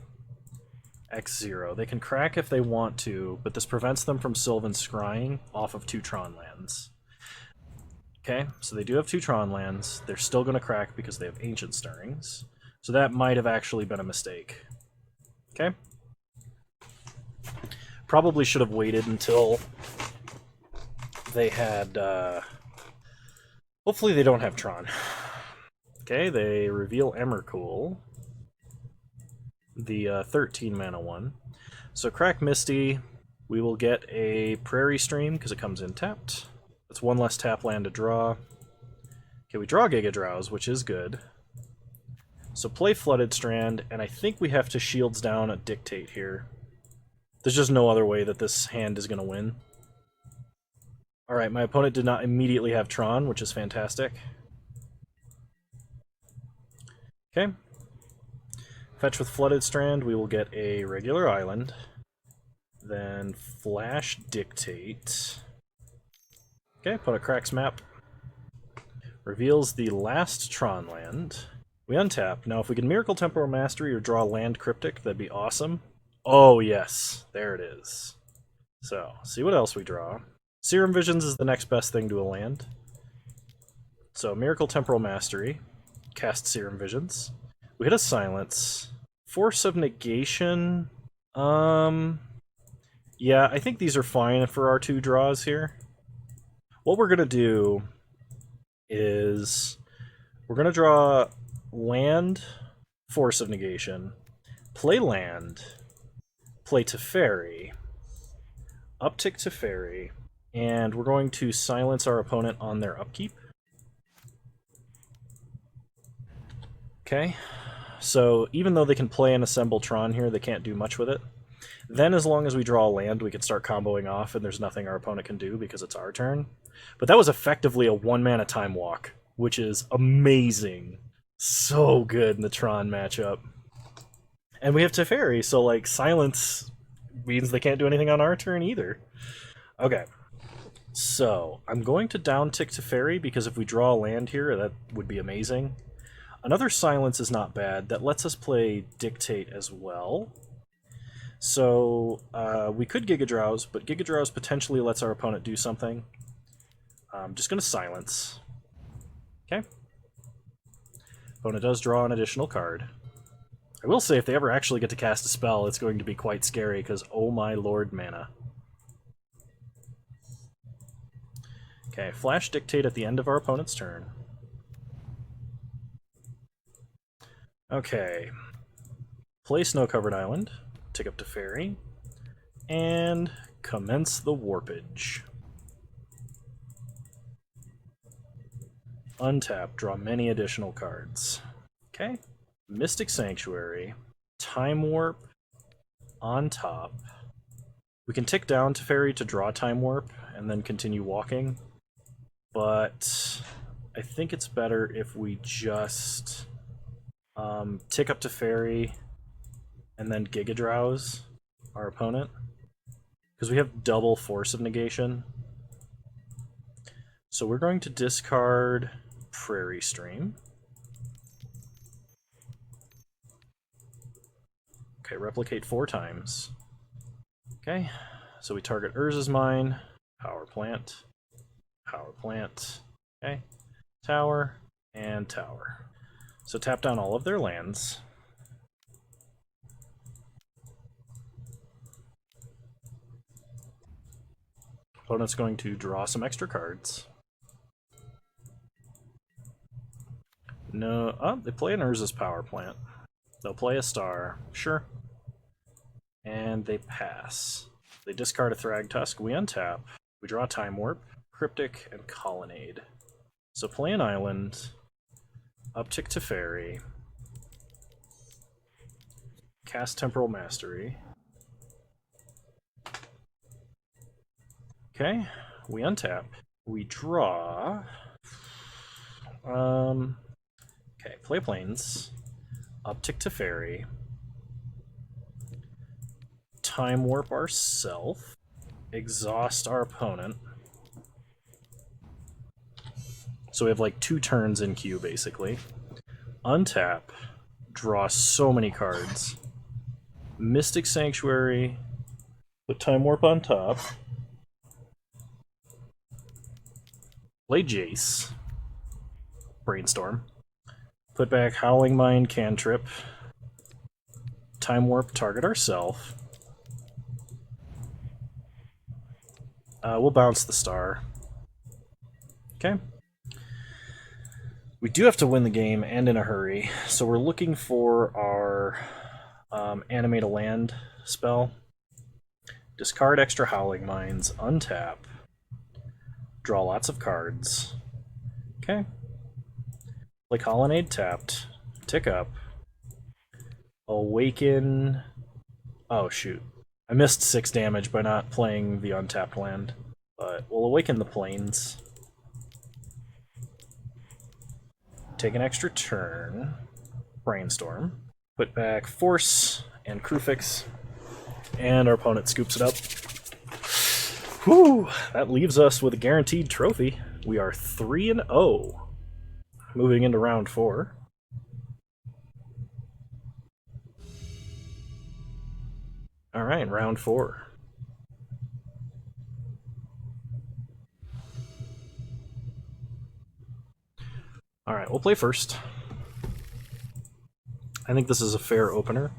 X0. They can crack if they want to, but this prevents them from Sylvan Scrying off of 2 Tron lands. Okay, so they do have 2 Tron lands. They're still going to crack because they have Ancient Stirrings. So that might have actually been a mistake. Okay. Probably should have waited until they had... Hopefully they don't have Tron. Okay, they reveal Emrakul. The 13 mana one. So crack Misty, we will get a Prairie Stream because it comes in tapped. That's 1 less tap land to draw. Okay, we draw Giga Drowse, which is good. So play Flooded Strand, and I think we have to shields down a Dictate here. There's just no other way that this hand is going to win. Alright, my opponent did not immediately have Tron, which is fantastic. Okay. Fetch with Flooded Strand, we will get a regular island. Then Flash Dictate. Okay, put a cracks map. Reveals the last Tron land. We untap. Now if we can Miracle Temporal Mastery or draw Land Cryptic, that'd be awesome. Oh yes, there it is. So, see what else we draw. Serum Visions is the next best thing to a land. So Miracle Temporal Mastery. Cast Serum Visions. We hit a Silence. Force of Negation. Yeah, I think these are fine for our 2 draws here. What we're going to do is we're going to draw land, Force of Negation, Play land. Play Teferi. Uptick Teferi. And we're going to silence our opponent on their upkeep. Okay. So even though they can play an Assemble Tron here, they can't do much with it. Then as long as we draw a land, we can start comboing off, and there's nothing our opponent can do because it's our turn. But that was effectively a 1-mana Time Walk, which is amazing. So good in the Tron matchup. And we have Teferi, so like silence means they can't do anything on our turn either. Okay. So I'm going to down-tick Teferi because if we draw a land here, that would be amazing. Another silence is not bad. That lets us play Dictate as well. So we could Giga Drowse, but Giga Drowse potentially lets our opponent do something. I'm just going to silence. Okay. Opponent does draw an additional card. I will say if they ever actually get to cast a spell, it's going to be quite scary, because oh my lord mana. Okay, Flash Dictate at the end of our opponent's turn. Okay. Play Snow-Covered Island, tick up Teferi, and commence the Warpage. Untap, draw many additional cards. Okay. Mystic Sanctuary, Time Warp, on top. We can tick down Teferi to draw Time Warp, and then continue walking. But I think it's better if we just tick up Teferi and then Giga Drowse our opponent. Because we have double Force of Negation. So we're going to discard Prairie Stream. Okay, replicate 4 times. Okay, so we target Urza's Mine, Power Plant, okay, Tower, and Tower. So tap down all of their lands. Opponent's going to draw some extra cards. No, oh, they play an Urza's Power Plant. They'll play a Star, sure. And they pass. They discard a Thragtusk, we untap. We draw Time Warp, Cryptic, and Colonnade. So play an island, uptick Teferi, cast Temporal Mastery. Okay, we untap. We draw... okay, play Plains, uptick Teferi, Time Warp ourself, exhaust our opponent. So we have like 2 turns in queue, basically. Untap, draw so many cards. Mystic Sanctuary, put Time Warp on top. Play Jace, Brainstorm. Put back Howling Mine, Cantrip. Time Warp, target ourself. We'll bounce the Star. Okay. We do have to win the game, and in a hurry, so we're looking for our Animate a Land spell. Discard extra Howling Mines, untap. Draw lots of cards. Okay. Play Colonnade tapped. Tick up. Awaken... Oh, shoot. I missed 6 damage by not playing the untapped land. But we'll awaken the Plains. Take an extra turn. Brainstorm. Put back Force and Crufix. And our opponent scoops it up. Whew! That leaves us with a guaranteed trophy. We are 3-0. Moving into round 4. Alright, round 4. Alright, we'll play first. I think this is a fair opener.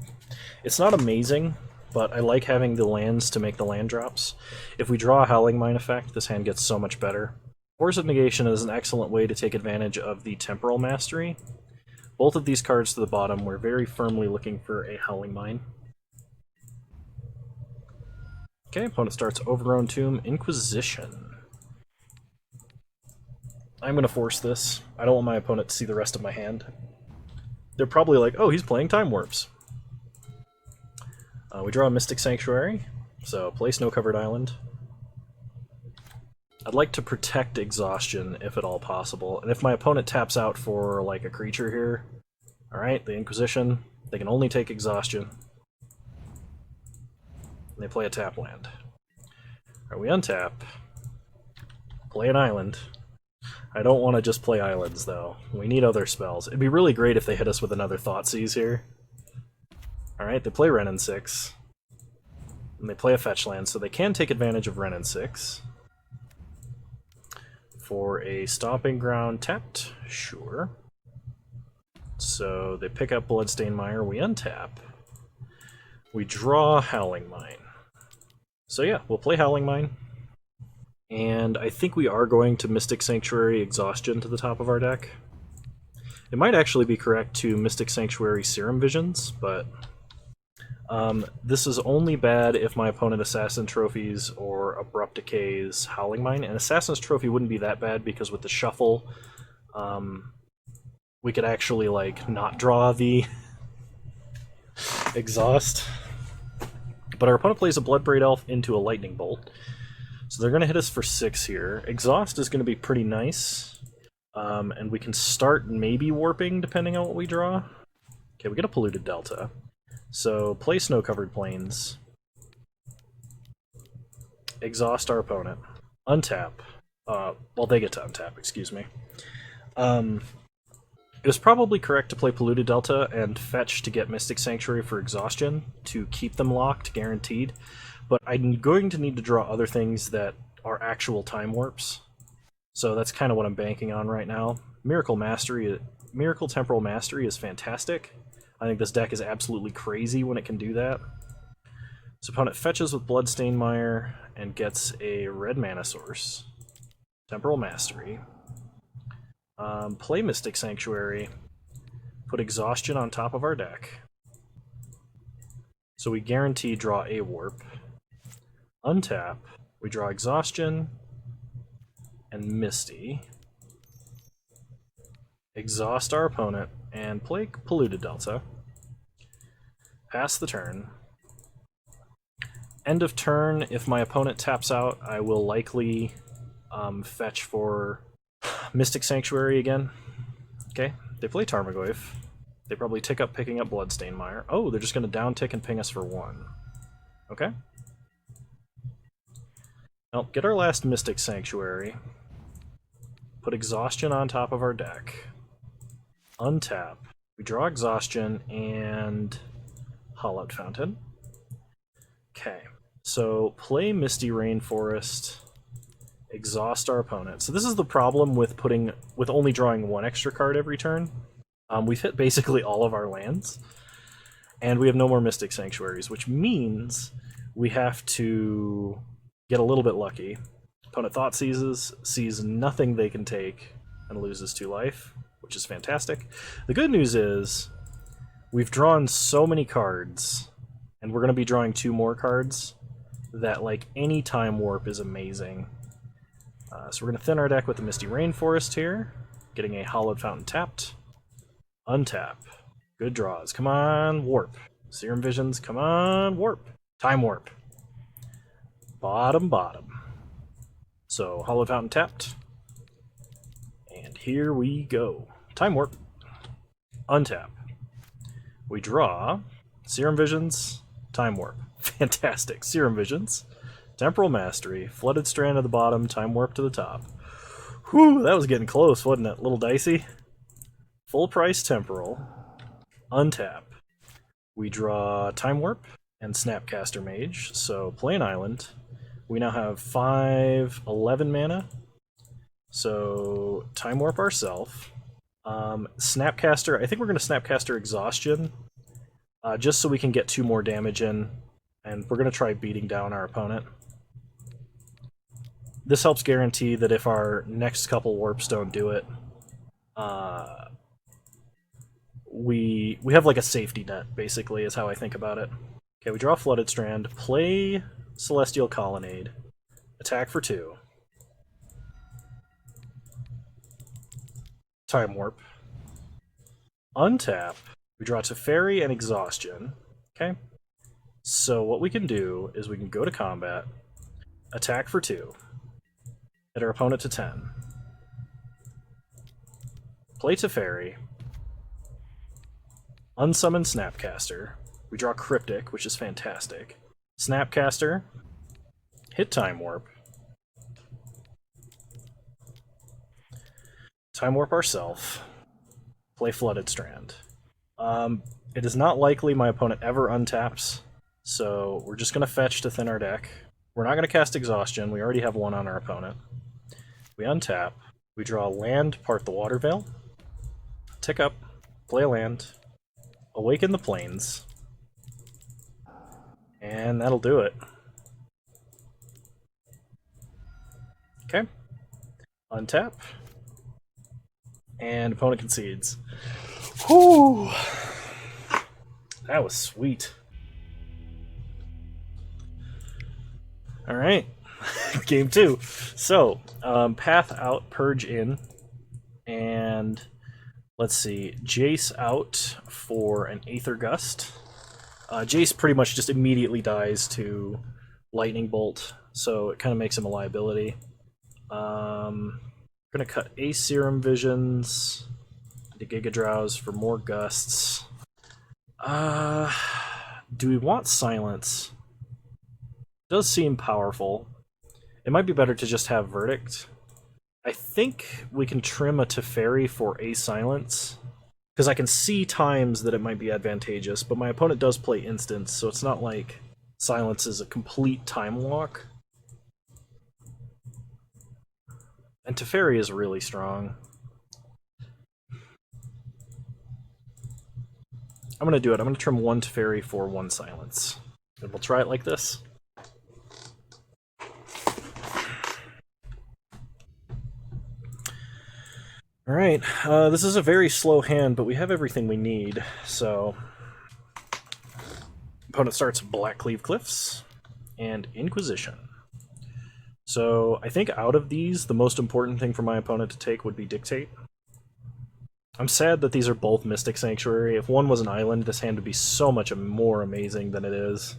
It's not amazing, but I like having the lands to make the land drops. If we draw a Howling Mine effect, this hand gets so much better. Force of Negation is an excellent way to take advantage of the Temporal Mastery, Both of these cards to the bottom, we're very firmly looking for a Howling Mine. Okay, opponent starts Overgrown Tomb, Inquisition. I'm going to force this. I don't want my opponent to see the rest of my hand. They're probably like, oh, he's playing Time Warps. We draw a Mystic Sanctuary, so play Snow-Covered Island. I'd like to protect Exhaustion if at all possible, and if my opponent taps out for like a creature here, alright, the Inquisition, they can only take Exhaustion. And they play a tap land. Alright, we untap, play an island. I don't want to just play islands though, we need other spells. It'd be really great if they hit us with another Thoughtseize here. Alright, they play Wrenn and 6. And they play a fetch land, so they can take advantage of Wrenn and 6. For a Stomping Ground tapped, sure. So they pick up Bloodstained Mire, we untap. We draw Howling Mine. So yeah, we'll play Howling Mine. And I think we are going to Mystic Sanctuary Exhaustion to the top of our deck. It might actually be correct to Mystic Sanctuary Serum Visions, but this is only bad if my opponent Assassin Trophies or Abrupt Decays Howling Mine. And Assassin's Trophy wouldn't be that bad because with the shuffle, we could actually like not draw the exhaust. But our opponent plays a Bloodbraid Elf into a Lightning Bolt. So they're going to hit us for 6 here. Exhaust is going to be pretty nice. And we can start maybe warping depending on what we draw. Okay, we get a Polluted Delta. So play Snow-Covered Plains. Exhaust our opponent. Untap. Well, they get to untap, excuse me. It was probably correct to play Polluted Delta and fetch to get Mystic Sanctuary for Exhaustion to keep them locked, guaranteed. But I'm going to need to draw other things that are actual Time Warps. So that's kind of what I'm banking on right now. Miracle Temporal Mastery is fantastic. I think this deck is absolutely crazy when it can do that. So opponent fetches with Bloodstained Mire and gets a red mana source. Temporal Mastery. Play Mystic Sanctuary. Put Exhaustion on top of our deck. So we guarantee draw a warp. Untap. We draw Exhaustion and Misty. Exhaust our opponent and play Polluted Delta. Pass the turn. End of turn, if my opponent taps out, I will likely fetch for Mystic Sanctuary again. Okay, they play Tarmogoyf. They probably tick up picking up Bloodstained Mire. Oh, they're just going to down tick and ping us for 1. Okay. Well, get our last Mystic Sanctuary. Put Exhaustion on top of our deck. Untap. We draw Exhaustion and Hollowed Fountain. Okay, so play Misty Rainforest. Exhaust our opponent. So this is the problem with only drawing 1 extra card every turn. We've hit basically all of our lands, and we have no more Mystic Sanctuaries, which means we have to get a little bit lucky. Opponent Thoughtseizes, sees nothing they can take, and loses 2 life, which is fantastic. The good news is we've drawn so many cards, and we're going to be drawing 2 more cards, that like any Time Warp is amazing. So we're going to thin our deck with the Misty Rainforest here, getting a Hollowed Fountain tapped. Untap. Good draws. Come on, warp. Serum Visions, come on, warp. Time Warp. Bottom. So, Hollowed Fountain tapped. And here we go. Time Warp. Untap. We draw Serum Visions, Time Warp. Fantastic. Serum Visions. Temporal Mastery, Flooded Strand at the bottom, Time Warp to the top. Whew, that was getting close, wasn't it? A little dicey. Full price Temporal. Untap. We draw Time Warp and Snapcaster Mage, so play an island. We now have 11 mana. So Time Warp ourselves. Snapcaster, I think we're going to Snapcaster Exhaustion, just so we can get 2 more damage in, and we're going to try beating down our opponent. This helps guarantee that if our next couple warps don't do it, we have like a safety net, basically, is how I think about it. Okay, we draw Flooded Strand, play Celestial Colonnade, attack for 2, Time Warp, untap, we draw Teferi and Exhaustion. Okay, so what we can do is we can go to combat, attack for 2, hit our opponent to 10, play Teferi, unsummon Snapcaster, we draw Cryptic, which is fantastic, Snapcaster, hit Time Warp, Time Warp ourselves, play Flooded Strand. It is not likely my opponent ever untaps, so we're just going to fetch to thin our deck. We're not going to cast Exhaustion, we already have one on our opponent. We untap, we draw land, part the Water Veil, tick up, play a land, awaken the Plains, and that'll do it. Okay. Untap. And opponent concedes. Whew! That was sweet. Alright. Game 2. So, path out, purge in, and let's see, Jace out for an Aether Gust. Jace pretty much just immediately dies to Lightning Bolt, so it kind of makes him a liability. We're going to cut Ace Serum Visions to Giga Drowse for more gusts. Do we want Silence? It does seem powerful. It might be better to just have Verdict. I think we can trim a Teferi for a Silence, because I can see times that it might be advantageous, but my opponent does play Instance, so it's not like Silence is a complete time walk. And Teferi is really strong. I'm going to do it. I'm going to trim 1 Teferi for 1 Silence. And we'll try it like this. Alright, this is a very slow hand, but we have everything we need, so... Opponent starts Blackcleave Cliffs and Inquisition. So I think out of these, the most important thing for my opponent to take would be Dictate. I'm sad that these are both Mystic Sanctuary. If one was an island, this hand would be so much more amazing than it is.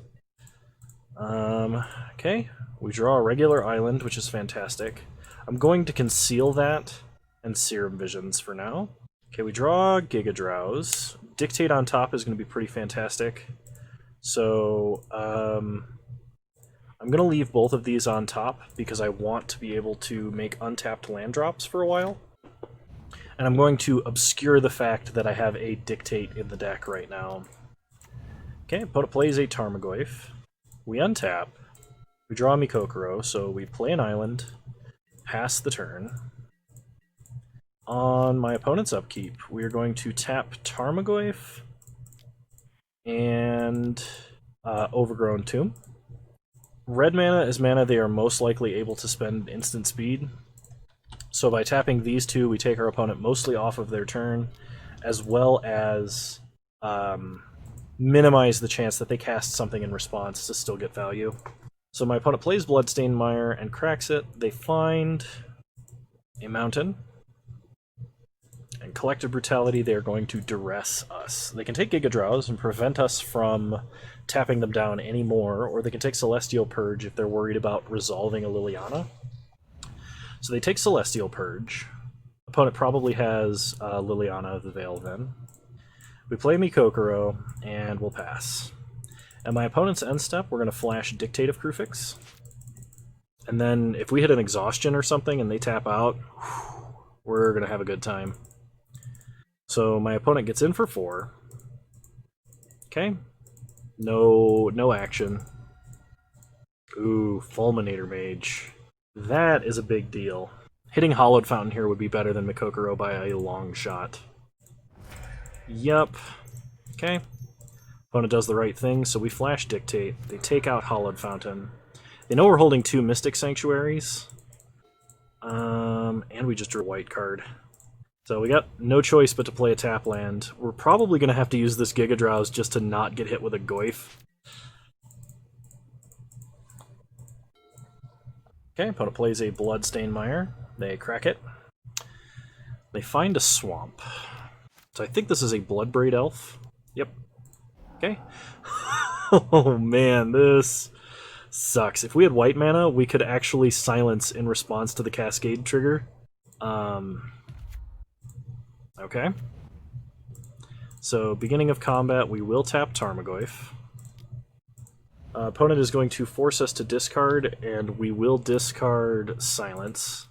Okay, we draw a regular island, which is fantastic. I'm going to conceal that and Serum Visions for now. Okay, we draw Giga Drowse. Dictate on top is going to be pretty fantastic. So, I'm going to leave both of these on top because I want to be able to make untapped land drops for a while. And I'm going to obscure the fact that I have a Dictate in the deck right now. Okay, opponent plays a Tarmogoyf. We untap. We draw Mikokoro, so we play an island, pass the turn. On my opponent's upkeep, we are going to tap Tarmogoyf and Overgrown Tomb. Red mana is mana they are most likely able to spend instant speed. So by tapping these two, we take our opponent mostly off of their turn, as well as minimize the chance that they cast something in response to still get value. So my opponent plays Bloodstained Mire and cracks it. They find a mountain. And Collective Brutality, they are going to duress us. They can take Giga Drowse and prevent us from tapping them down anymore, or they can take Celestial Purge if they're worried about resolving a Liliana. So they take Celestial Purge. Opponent probably has Liliana of the Veil then. We play Mikokoro, and we'll pass. At my opponent's end step, we're going to flash Dictate of Kruphix. And then if we hit an Exhaustion or something and they tap out, we're going to have a good time. So my opponent gets in for 4. Okay. No action. Ooh, Fulminator Mage. That is a big deal. Hitting Hollowed Fountain here would be better than Mikokoro by a long shot. Yup. Okay. Opponent does the right thing, so we flash Dictate. They take out Hollowed Fountain. They know we're holding 2 Mystic Sanctuaries. And we just drew a white card. So we got no choice but to play a tap land. We're probably going to have to use this Giga Drowse just to not get hit with a Goyf. Okay, opponent plays a Bloodstained Mire. They crack it. They find a swamp. So I think this is a Bloodbraid Elf. Yep. Okay. Oh man, this sucks. If we had white mana, we could actually silence in response to the Cascade trigger. Okay. So, beginning of combat, we will tap Tarmogoyf. Opponent is going to force us to discard, and we will discard Silence.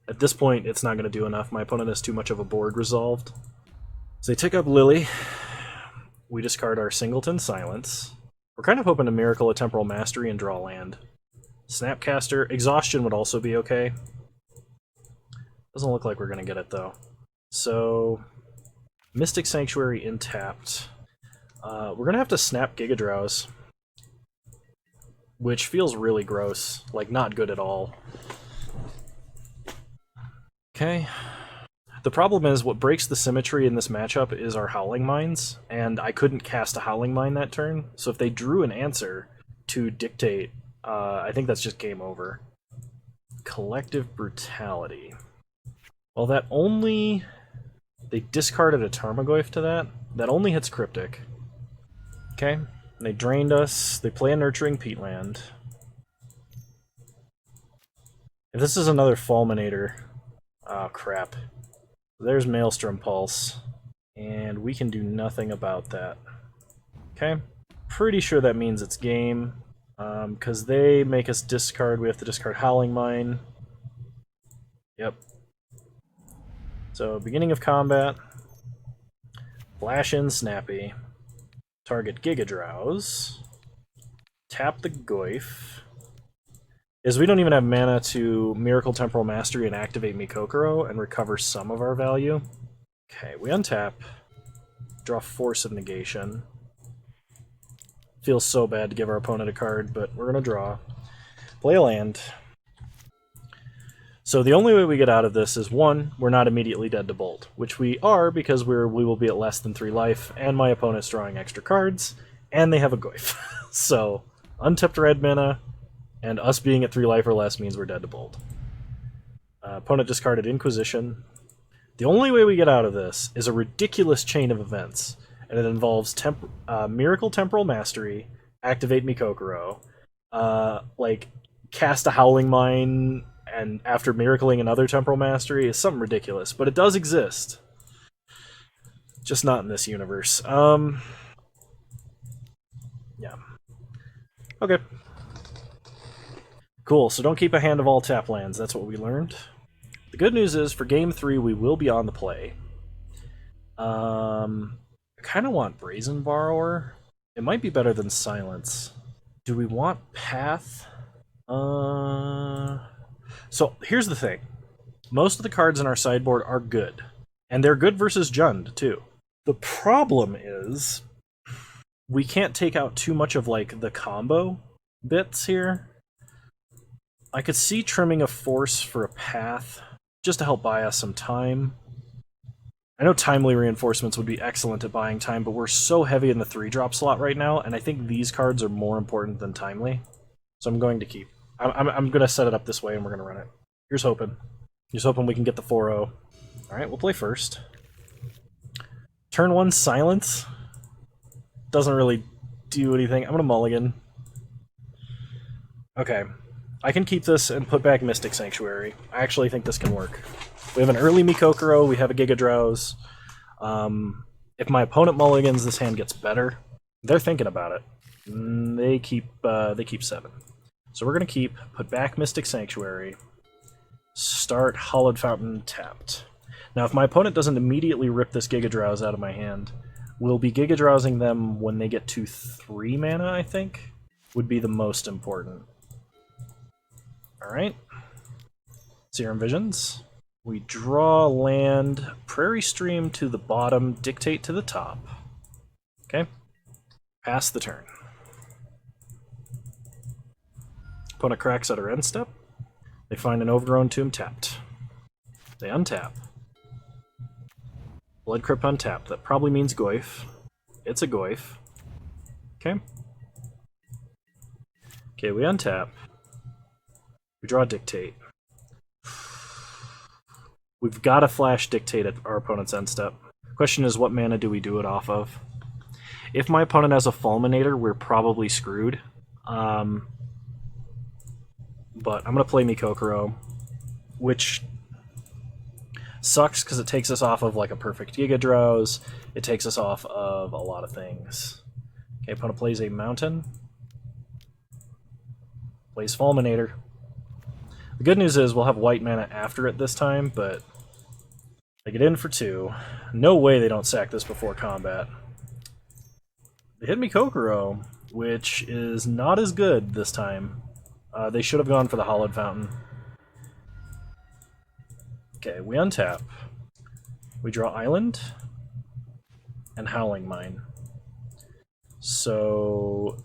At this point, it's not going to do enough. My opponent has too much of a board resolved. So they take up Lily. We discard our Singleton Silence. We're kind of hoping to Miracle a Temporal Mastery and draw land. Snapcaster. Exhaustion would also be okay. Doesn't look like we're going to get it, though. So, Mystic Sanctuary intapped. We're going to have to snap Giga Drowse, which feels really gross. Like, not good at all. Okay. The problem is, what breaks the symmetry in this matchup is our Howling Mines, and I couldn't cast a Howling Mine that turn, so if they drew an answer to dictate, I think that's just game over. Collective Brutality. Well, that only... They discarded a Tarmogoyf to that. That only hits Cryptic. Okay. They drained us. They play a Nurturing Peatland. If this is another Fulminator... Oh, crap. There's Maelstrom Pulse. And we can do nothing about that. Okay. Pretty sure that means it's game. Because they make us discard. We have to discard Howling Mine. Yep. So, beginning of combat. Flash in Snappy. Target Giga Drowse. Tap the Goyf. Is we don't even have mana to Miracle Temporal Mastery and activate Mikokoro and recover some of our value. Okay, we untap. Draw Force of Negation. Feels so bad to give our opponent a card, but we're going to draw. Play a land. So the only way we get out of this is, one, we're not immediately dead to Bolt, which we are because we will be at less than 3 life, and my opponent's drawing extra cards, and they have a Goyf. So, untapped red mana, and us being at 3 life or less means we're dead to Bolt. Opponent discarded Inquisition. The only way we get out of this is a ridiculous chain of events, and it involves Miracle Temporal Mastery, activate Mikokoro, cast a Howling Mine, and after miracling another Temporal Mastery is something ridiculous, but it does exist. Just not in this universe. Yeah. Okay. Cool, so don't keep a hand of all tap lands, that's what we learned. The good news is, for Game 3, we will be on the play. I kind of want Brazen Borrower. It might be better than Silence. Do we want Path? So, here's the thing. Most of the cards in our sideboard are good. And they're good versus Jund, too. The problem is, we can't take out too much of, the combo bits here. I could see trimming a Force for a Path, just to help buy us some time. I know Timely Reinforcements would be excellent at buying time, but we're so heavy in the 3-drop slot right now, and I think these cards are more important than Timely. So I'm going to keep. I'm going to set it up this way, and we're going to run it. Here's hoping. Here's hoping we can get the 4-0. Alright, we'll play first. Turn 1, Silence. Doesn't really do anything. I'm going to mulligan. Okay. I can keep this and put back Mystic Sanctuary. I actually think this can work. We have an early Mikokoro, we have a Giga Drowse. If my opponent mulligans, this hand gets better. They're thinking about it. They keep 7. So we're going to keep, put back Mystic Sanctuary, start Hollowed Fountain tapped. Now if my opponent doesn't immediately rip this Giga Drowse out of my hand, we'll be Giga Drowsing them when they get to 3 mana, I think, would be the most important. Alright. Serum Visions. We draw land, Prairie Stream to the bottom, Dictate to the top. Okay. Pass the turn. Opponent cracks at our end step. They find an Overgrown Tomb tapped. They untap. Blood Crypt untapped. That probably means Goyf. It's a Goyf. Okay. Okay, we untap. We draw Dictate. We've got to flash Dictate at our opponent's end step. Question is, what mana do we do it off of? If my opponent has a Fulminator, we're probably screwed. But I'm going to play Mikokoro, which sucks because it takes us off of like a perfect Giga Drowse. It takes us off of a lot of things. Okay, opponent plays a Mountain. Plays Fulminator. The good news is we'll have white mana after it this time, but they get in for 2. No way they don't sack this before combat. They hit Mikokoro, which is not as good this time. They should have gone for the Hollowed Fountain. Okay, we untap. We draw Island and Howling Mine. So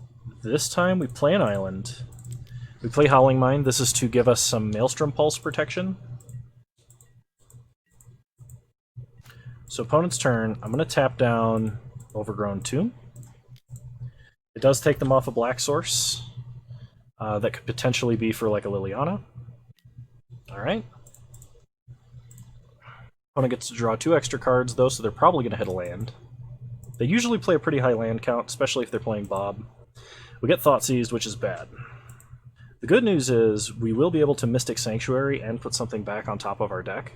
this time we play an Island. We play Howling Mine. This is to give us some Maelstrom Pulse protection. So opponent's turn, I'm going to tap down Overgrown Tomb. It does take them off a black source. That could potentially be for like a Liliana. Alright. Opponent gets to draw 2 extra cards though, so they're probably going to hit a land. They usually play a pretty high land count, especially if they're playing Bob. We get Thoughtseized, which is bad. The good news is we will be able to Mystic Sanctuary and put something back on top of our deck.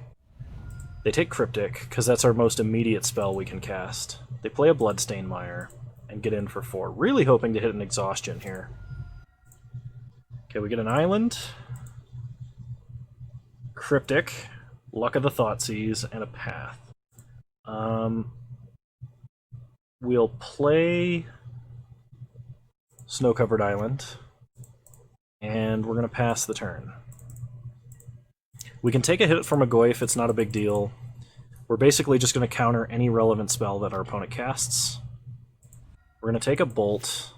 They take Cryptic, because that's our most immediate spell we can cast. They play a Bloodstained Mire and get in for 4. Really hoping to hit an Exhaustion here. Okay, we get an Island, Cryptic, Luck of the Thoughtseize, and a Path. We'll play Snow-Covered Island, and we're going to pass the turn. We can take a hit from a Goyf, it's not a big deal. We're basically just going to counter any relevant spell that our opponent casts. We're going to take a Bolt.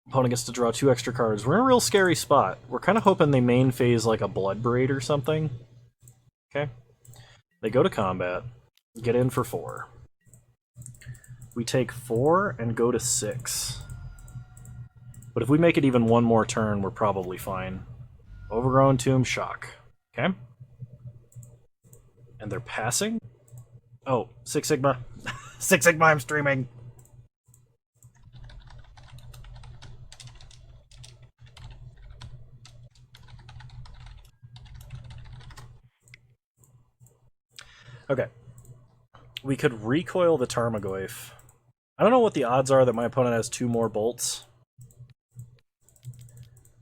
Opponent gets to draw 2 extra cards. We're in a real scary spot. We're kind of hoping they main phase like a Bloodbraid or something. Okay. They go to combat, get in for 4. We take 4 and go to 6. But if we make it even one more turn, we're probably fine. Overgrown Tomb, shock. Okay. And they're passing? Oh, Six Sigma. Six Sigma, I'm streaming. Okay. We could recoil the Tarmogoyf. I don't know what the odds are that my opponent has 2 more bolts.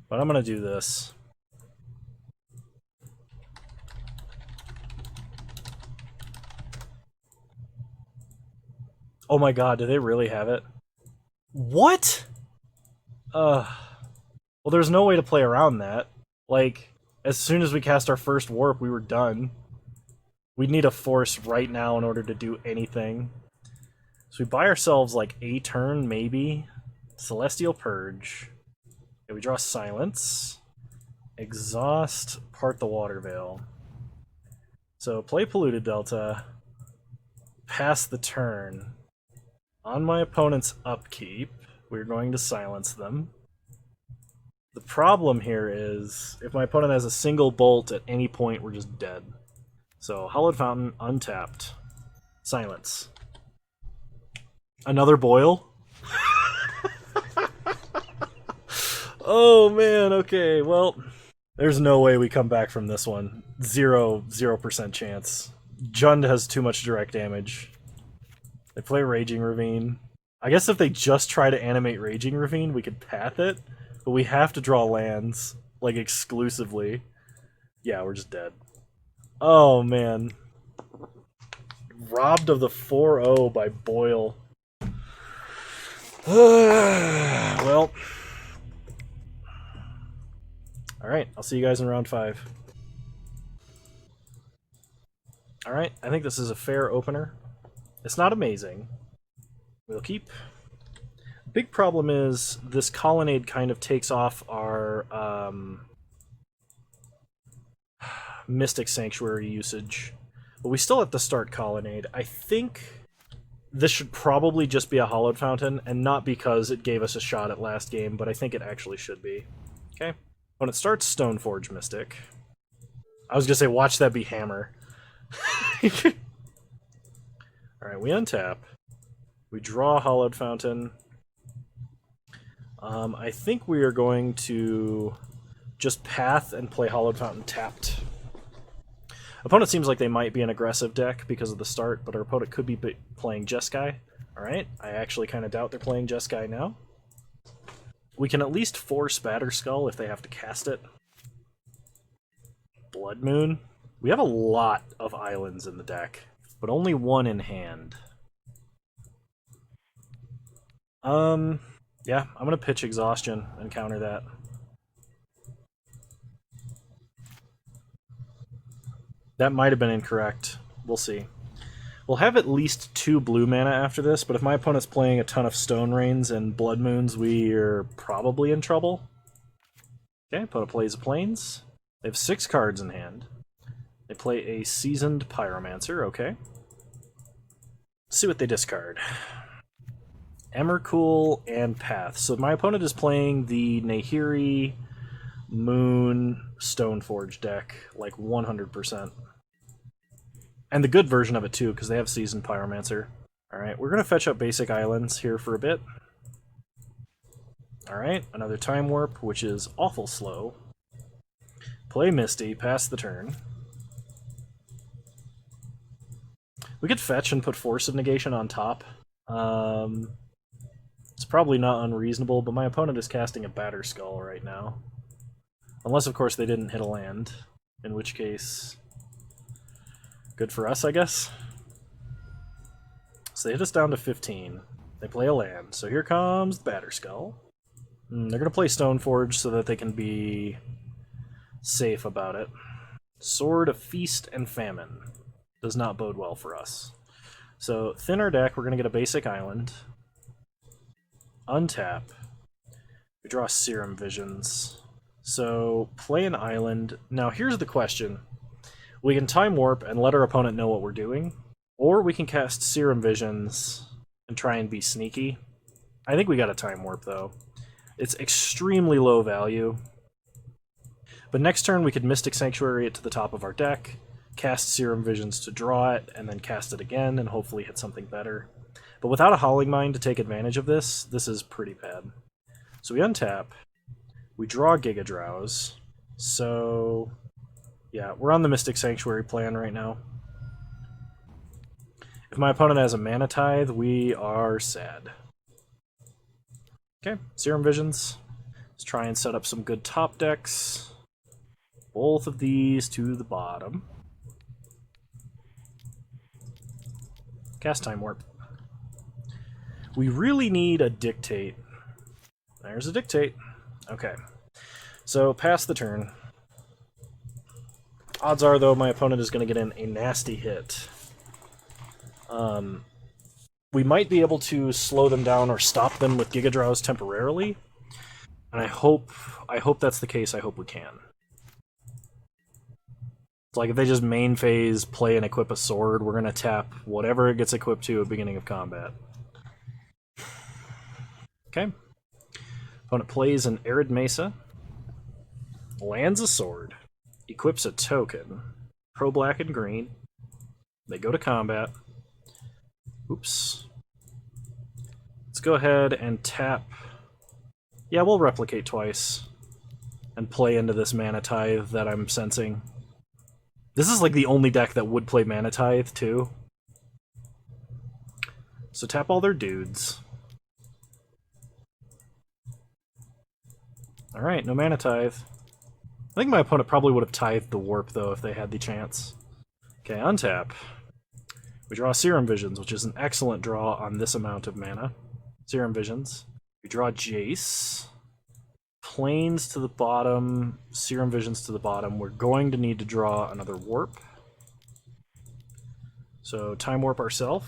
But I'm going to do this. Oh my god, do they really have it? What? Well, there's no way to play around that. Like, as soon as we cast our first warp, we were done. We'd need a force right now in order to do anything. So we buy ourselves, like, a turn, maybe. Celestial Purge. Okay, we draw Silence. Exhaust, Part the Water Veil. So, play Polluted Delta. Pass the turn. On my opponent's upkeep, we're going to silence them. The problem here is, if my opponent has a single bolt at any point, we're just dead. So, Hollowed Fountain, untapped. Silence. Another Boil? Oh man, okay, well, there's no way we come back from this one. 0% chance. Jund has too much direct damage. They play Raging Ravine. I guess if they just try to animate Raging Ravine, we could path it, but we have to draw lands, like, exclusively. Yeah, we're just dead. Oh, man. Robbed of the 4-0 by Boyle. Well. Alright, I'll see you guys in round 5. Alright, I think this is a fair opener. It's not amazing. We'll keep. Big problem is this Colonnade kind of takes off our Mystic Sanctuary usage. But we still have to start Colonnade. I think this should probably just be a Hallowed Fountain, and not because it gave us a shot at last game, but I think it actually should be. Okay. When it starts Stoneforge Mystic. I was gonna say, watch that be Hammer. Alright, we untap. We draw a Hallowed Fountain. I think we are going to just path and play Hallowed Fountain tapped. Opponent seems like they might be an aggressive deck because of the start, but our opponent could be playing Jeskai. Alright, I actually kind of doubt they're playing Jeskai now. We can at least force Batterskull if they have to cast it. Blood Moon. We have a lot of islands in the deck, but only one in hand. Yeah, I'm gonna pitch Exhaustion and counter that. That might have been incorrect. We'll see. We'll have at least 2 blue mana after this, but if my opponent's playing a ton of Stone Rains and Blood Moons, we're probably in trouble. Okay, opponent plays Plains. They have 6 cards in hand. They play a Seasoned Pyromancer, okay. Let's see what they discard. Emrakul and Path. So my opponent is playing the Nahiri Moon Stoneforge deck, like 100%. And the good version of it too, because they have Seasoned Pyromancer. Alright, we're going to fetch up basic islands here for a bit. Alright, another Time Warp, which is awful slow. Play Misty, pass the turn. We could fetch and put Force of Negation on top. It's probably not unreasonable, but my opponent is casting a Batterskull right now. Unless, of course, they didn't hit a land. In which case, good for us, I guess. So they hit us down to 15. They play a land. So here comes the Batterskull. They're going to play Stoneforge so that they can be safe about it. Sword of Feast and Famine. Does not bode well for us. So, thin our deck, we're going to get a basic island. Untap. We draw Serum Visions. So, play an island. Now, here's the question. We can Time Warp and let our opponent know what we're doing, or we can cast Serum Visions and try and be sneaky. I think we got a Time Warp, though. It's extremely low value. But next turn, we could Mystic Sanctuary it to the top of our deck, cast Serum Visions to draw it, and then cast it again, and hopefully hit something better. But without a Howling Mine to take advantage of this, this is pretty bad. So we untap. We draw Giga Drowse. So, yeah, we're on the Mystic Sanctuary plan right now. If my opponent has a Mana Tithe, we are sad. Okay, Serum Visions. Let's try and set up some good top decks. Both of these to the bottom. Cast Time Warp. We really need a Dictate. There's a Dictate. Okay. So, pass the turn. Odds are, though, my opponent is going to get in a nasty hit. We might be able to slow them down or stop them with Giga Drowse temporarily. And I hope that's the case. I hope we can. It's like if they just main phase, play and equip a sword, we're going to tap whatever it gets equipped to at the beginning of combat. Okay. Opponent plays an Arid Mesa, lands a sword, equips a token, pro black and green, they go to combat. Oops. Let's go ahead and tap. Yeah, we'll replicate twice and play into this Mana Tithe that I'm sensing. This is like the only deck that would play Mana Tithe, too. So tap all their dudes. Alright, no Mana Tithe. I think my opponent probably would have tithed the Warp, though, if they had the chance. Okay, untap. We draw Serum Visions, which is an excellent draw on this amount of mana. Serum Visions. We draw Jace. Plains to the bottom, Serum Visions to the bottom. We're going to need to draw another Warp. So, Time Warp ourselves.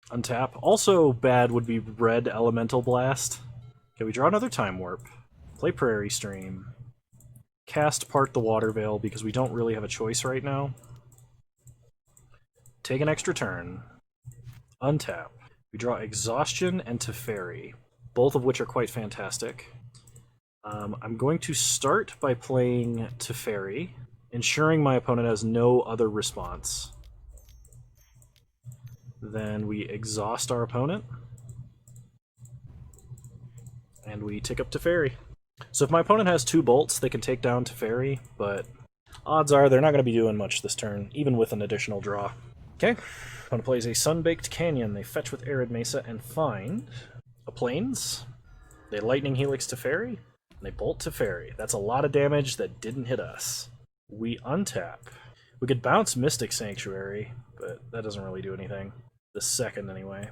Untap. Also bad would be Red Elemental Blast. Okay, we draw another Time Warp. Play Prairie Stream. Cast Part the Water Veil because we don't really have a choice right now. take an extra turn, untap. We draw Exhaustion and Teferi, both of which are quite fantastic. I'm going to start by playing Teferi, ensuring my opponent has no other response. Then we exhaust our opponent, and we tick up Teferi. So if my opponent has 2 bolts, they can take down Teferi, but odds are they're not going to be doing much this turn, even with an additional draw. Okay, opponent plays a Sun-Baked Canyon. They fetch with Arid Mesa and find a Plains. They Lightning Helix Teferi, and they Bolt Teferi. That's a lot of damage that didn't hit us. We untap. We could bounce Mystic Sanctuary, but that doesn't really do anything. The second, anyway.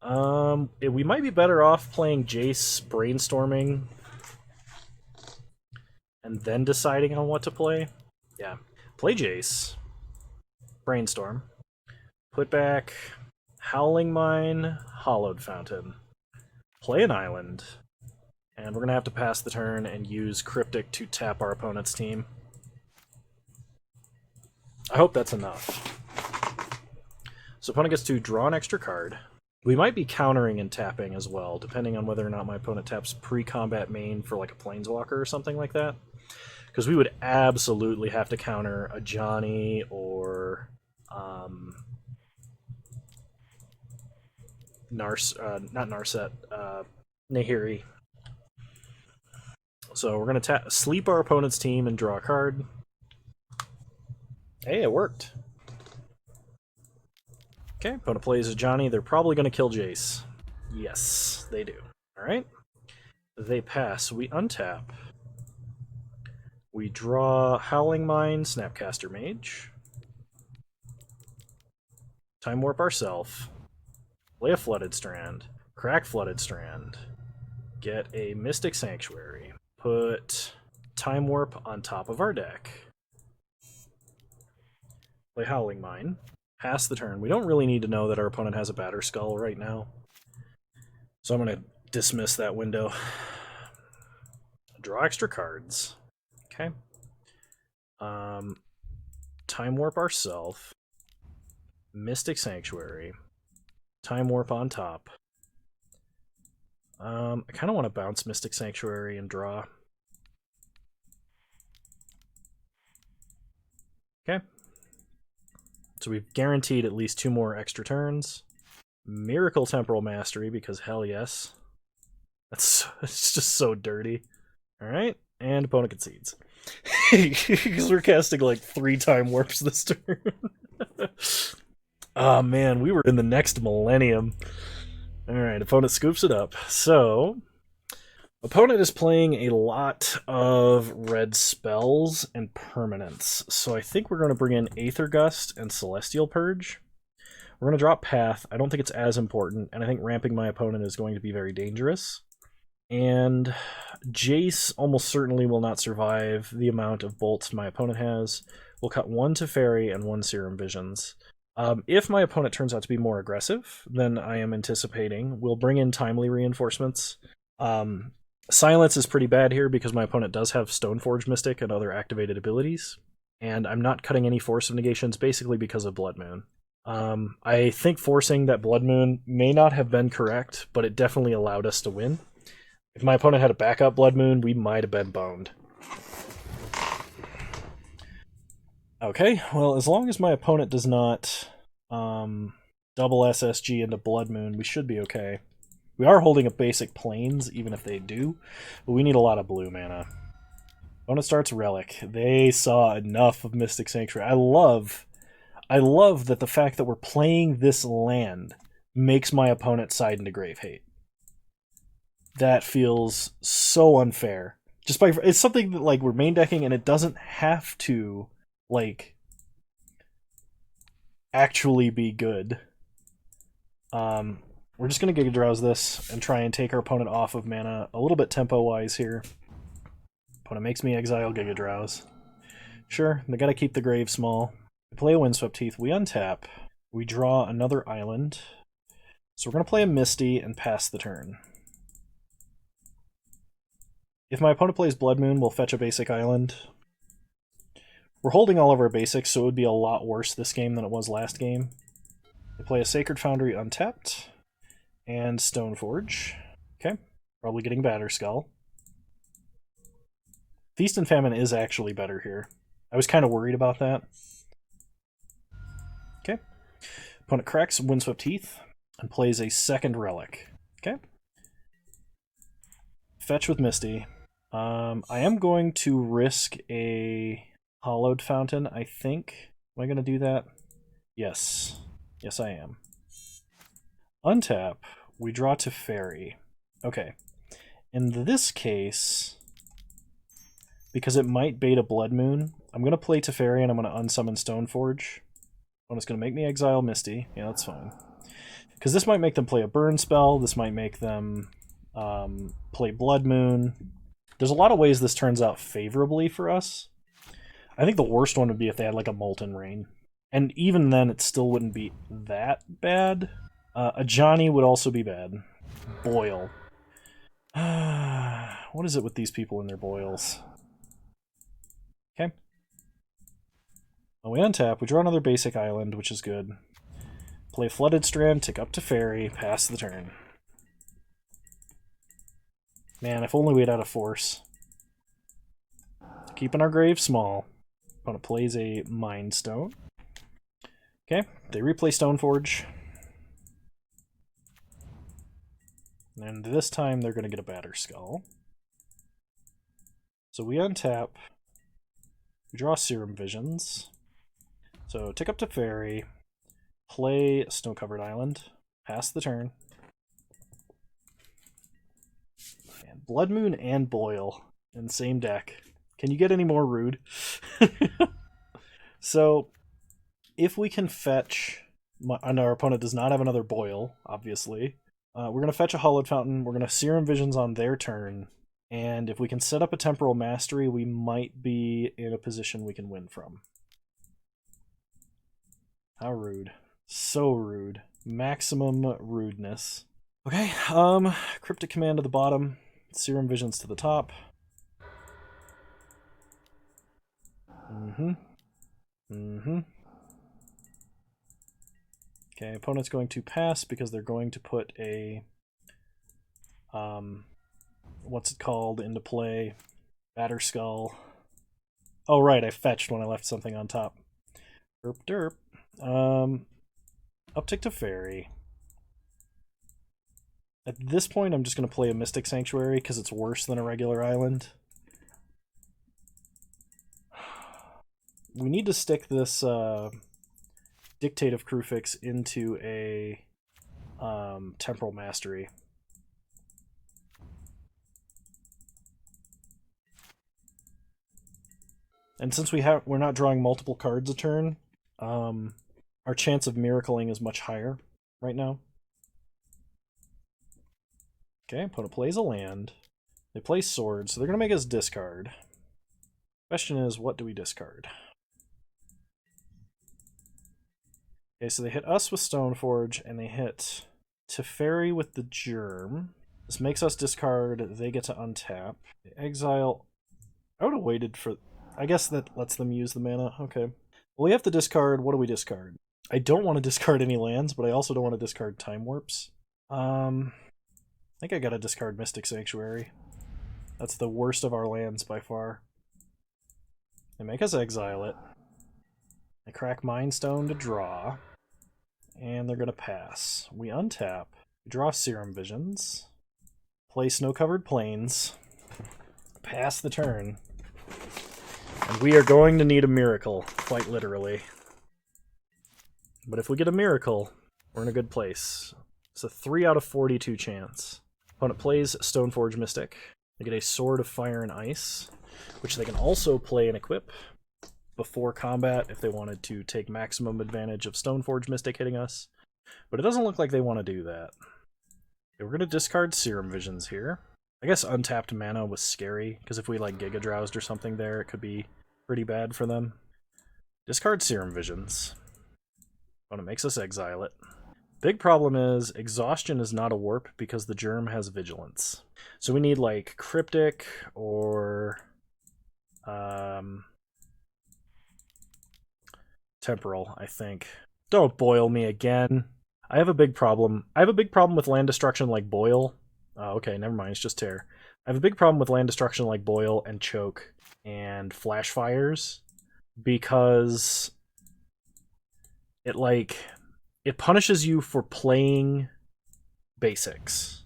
We might be better off playing Jace Brainstorming and then deciding on what to play. Yeah. Play Jace. Brainstorm. Put back Howling Mine, Hollowed Fountain. Play an island. And we're going to have to pass the turn and use Cryptic to tap our opponent's team. I hope that's enough. So opponent gets to draw an extra card. We might be countering and tapping as well, depending on whether or not my opponent taps pre-combat main for like a Planeswalker or something like that. Because we would absolutely have to counter a Johnny or not Narset, Nahiri. So we're going to sleep our opponent's team and draw a card. Hey, it worked. Okay, opponent plays a Johnny. They're probably going to kill Jace. Yes, they do. Alright. They pass. We untap. We draw Howling Mine, Snapcaster Mage. Time Warp ourselves. Play a Flooded Strand. Crack Flooded Strand. Get a Mystic Sanctuary. Put Time Warp on top of our deck. Play Howling Mine. Pass the turn. We don't really need to know that our opponent has a Batter Skull right now. So I'm going to dismiss that window. Draw extra cards. Okay. Time Warp ourself. Mystic Sanctuary. Time Warp on top. I kind of want to bounce Mystic Sanctuary and draw. Okay. So we've guaranteed at least 2 more extra turns. Miracle Temporal Mastery, because hell yes. It's just so dirty. Alright, and opponent concedes. Because we're casting like 3 Time Warps this turn. Oh man, we were in the next millennium. Alright, opponent scoops it up. So, opponent is playing a lot of red spells and permanents. So I think we're going to bring in Aether Gust and Celestial Purge. We're going to drop Path. I don't think it's as important, and I think ramping my opponent is going to be very dangerous. And Jace almost certainly will not survive the amount of bolts my opponent has. We'll cut 1 Teferi and 1 Serum Visions. If my opponent turns out to be more aggressive than I am anticipating, we'll bring in Timely Reinforcements. Silence is pretty bad here because my opponent does have Stoneforge Mystic and other activated abilities. And I'm not cutting any Force of Negations basically because of Blood Moon. I think forcing that Blood Moon may not have been correct, but it definitely allowed us to win. If my opponent had a backup Blood Moon, we might have been boned. Okay, well, as long as my opponent does not double SSG into Blood Moon, we should be okay. We are holding a basic Plains, even if they do, but we need a lot of blue mana. Opponent starts Relic. They saw enough of Mystic Sanctuary. I love that the fact that we're playing this land makes my opponent side into Grave Hate. That feels so unfair. It's something that like we're main decking and it doesn't have to like actually be good. We're just gonna Giga Drowse this and try and take our opponent off of mana a little bit tempo wise here. Opponent makes me exile Giga Drowse. Sure, they gotta keep the grave small. We play a Windswept Heath, we untap, we draw another island. So we're gonna play a Misty and pass the turn. If my opponent plays Blood Moon, we'll fetch a basic island. We're holding all of our basics, so it would be a lot worse this game than it was last game. They play a Sacred Foundry untapped, and Stoneforge. Okay, probably getting Batterskull. Feast and Famine is actually better here. I was kind of worried about that. Okay. Opponent cracks Windswept Heath and plays a second Relic. Okay. Fetch with Misty. I am going to risk a Hollowed Fountain, I think. Am I going to do that? Yes. Yes, I am. Untap. We draw Teferi. Okay. In this case, because it might bait a Blood Moon, I'm going to play Teferi and I'm going to unsummon Stoneforge. It's going to make me exile Misty. Yeah, that's fine. Because this might make them play a burn spell. This might make them play Blood Moon. There's a lot of ways this turns out favorably for us. I think the worst one would be if they had like a Molten Rain. And even then, it still wouldn't be that bad. A Johnny would also be bad. Boil. What is it with these people and their boils? Okay. We untap, we draw another basic island, which is good. Play Flooded Strand, tick up to Fairy, pass the turn. Man, if only we had had a force. Keeping our grave small. Opponent plays a Mind Stone. Okay, they replay Stoneforge. And this time they're going to get a Batterskull. So we untap. We draw Serum Visions. So tick up to Fairy. Play Snow-Covered Island. Pass the turn. And Blood Moon and Boil in the same deck. Can you get any more rude? So, if we can fetch, and our opponent does not have another Boil, obviously, we're going to fetch a Hollowed Fountain, we're going to Serum Visions on their turn, and if we can set up a Temporal Mastery, we might be in a position we can win from. How rude. So rude. Maximum rudeness. Okay, Cryptic Command to the bottom, Serum Visions to the top. Okay, opponent's going to pass because they're going to put a what's it called into play? Batterskull. Oh right, I fetched when I left something on top. Derp derp. Uptick to Fairy. At this point, I'm just going to play a Mystic Sanctuary because it's worse than a regular island. We need to stick this Dictative Crewfix into a Temporal Mastery. And since we're not drawing multiple cards a turn, our chance of miracling is much higher right now. Okay, opponent plays a land. They play Sword, so they're going to make us discard. Question is, what do we discard? Okay, so they hit us with Stoneforge, and they hit Teferi with the Germ. This makes us discard, they get to untap. They exile. I would have waited for... I guess that lets them use the mana. Okay. Well, we have to discard. What do we discard? I don't want to discard any lands, but I also don't want to discard Time Warps. I think I gotta discard Mystic Sanctuary. That's the worst of our lands by far. They make us exile it. They crack Mind Stone to draw. And they're gonna pass. We untap. We draw Serum Visions. Play Snow-Covered Plains. Pass the turn. And we are going to need a miracle, quite literally. But if we get a miracle, we're in a good place. It's a 3 out of 42 chance. Opponent plays Stoneforge Mystic. They get a Sword of Fire and Ice, which they can also play and equip before combat if they wanted to take maximum advantage of Stoneforge Mystic hitting us. But it doesn't look like they want to do that. Okay, we're going to discard Serum Visions here. I guess untapped mana was scary, because if we like Giga Drowsed or something there, it could be pretty bad for them. Discard Serum Visions. Opponent makes us exile it. Big problem is, Exhaustion is not a warp because the Germ has Vigilance. So we need like Cryptic or Temporal, I think. Don't boil me again. I have a big problem. I have a big problem with land destruction like boil. Oh, okay, never mind. It's just tear. I have a big problem with land destruction like boil and choke and flash fires because it punishes you for playing basics.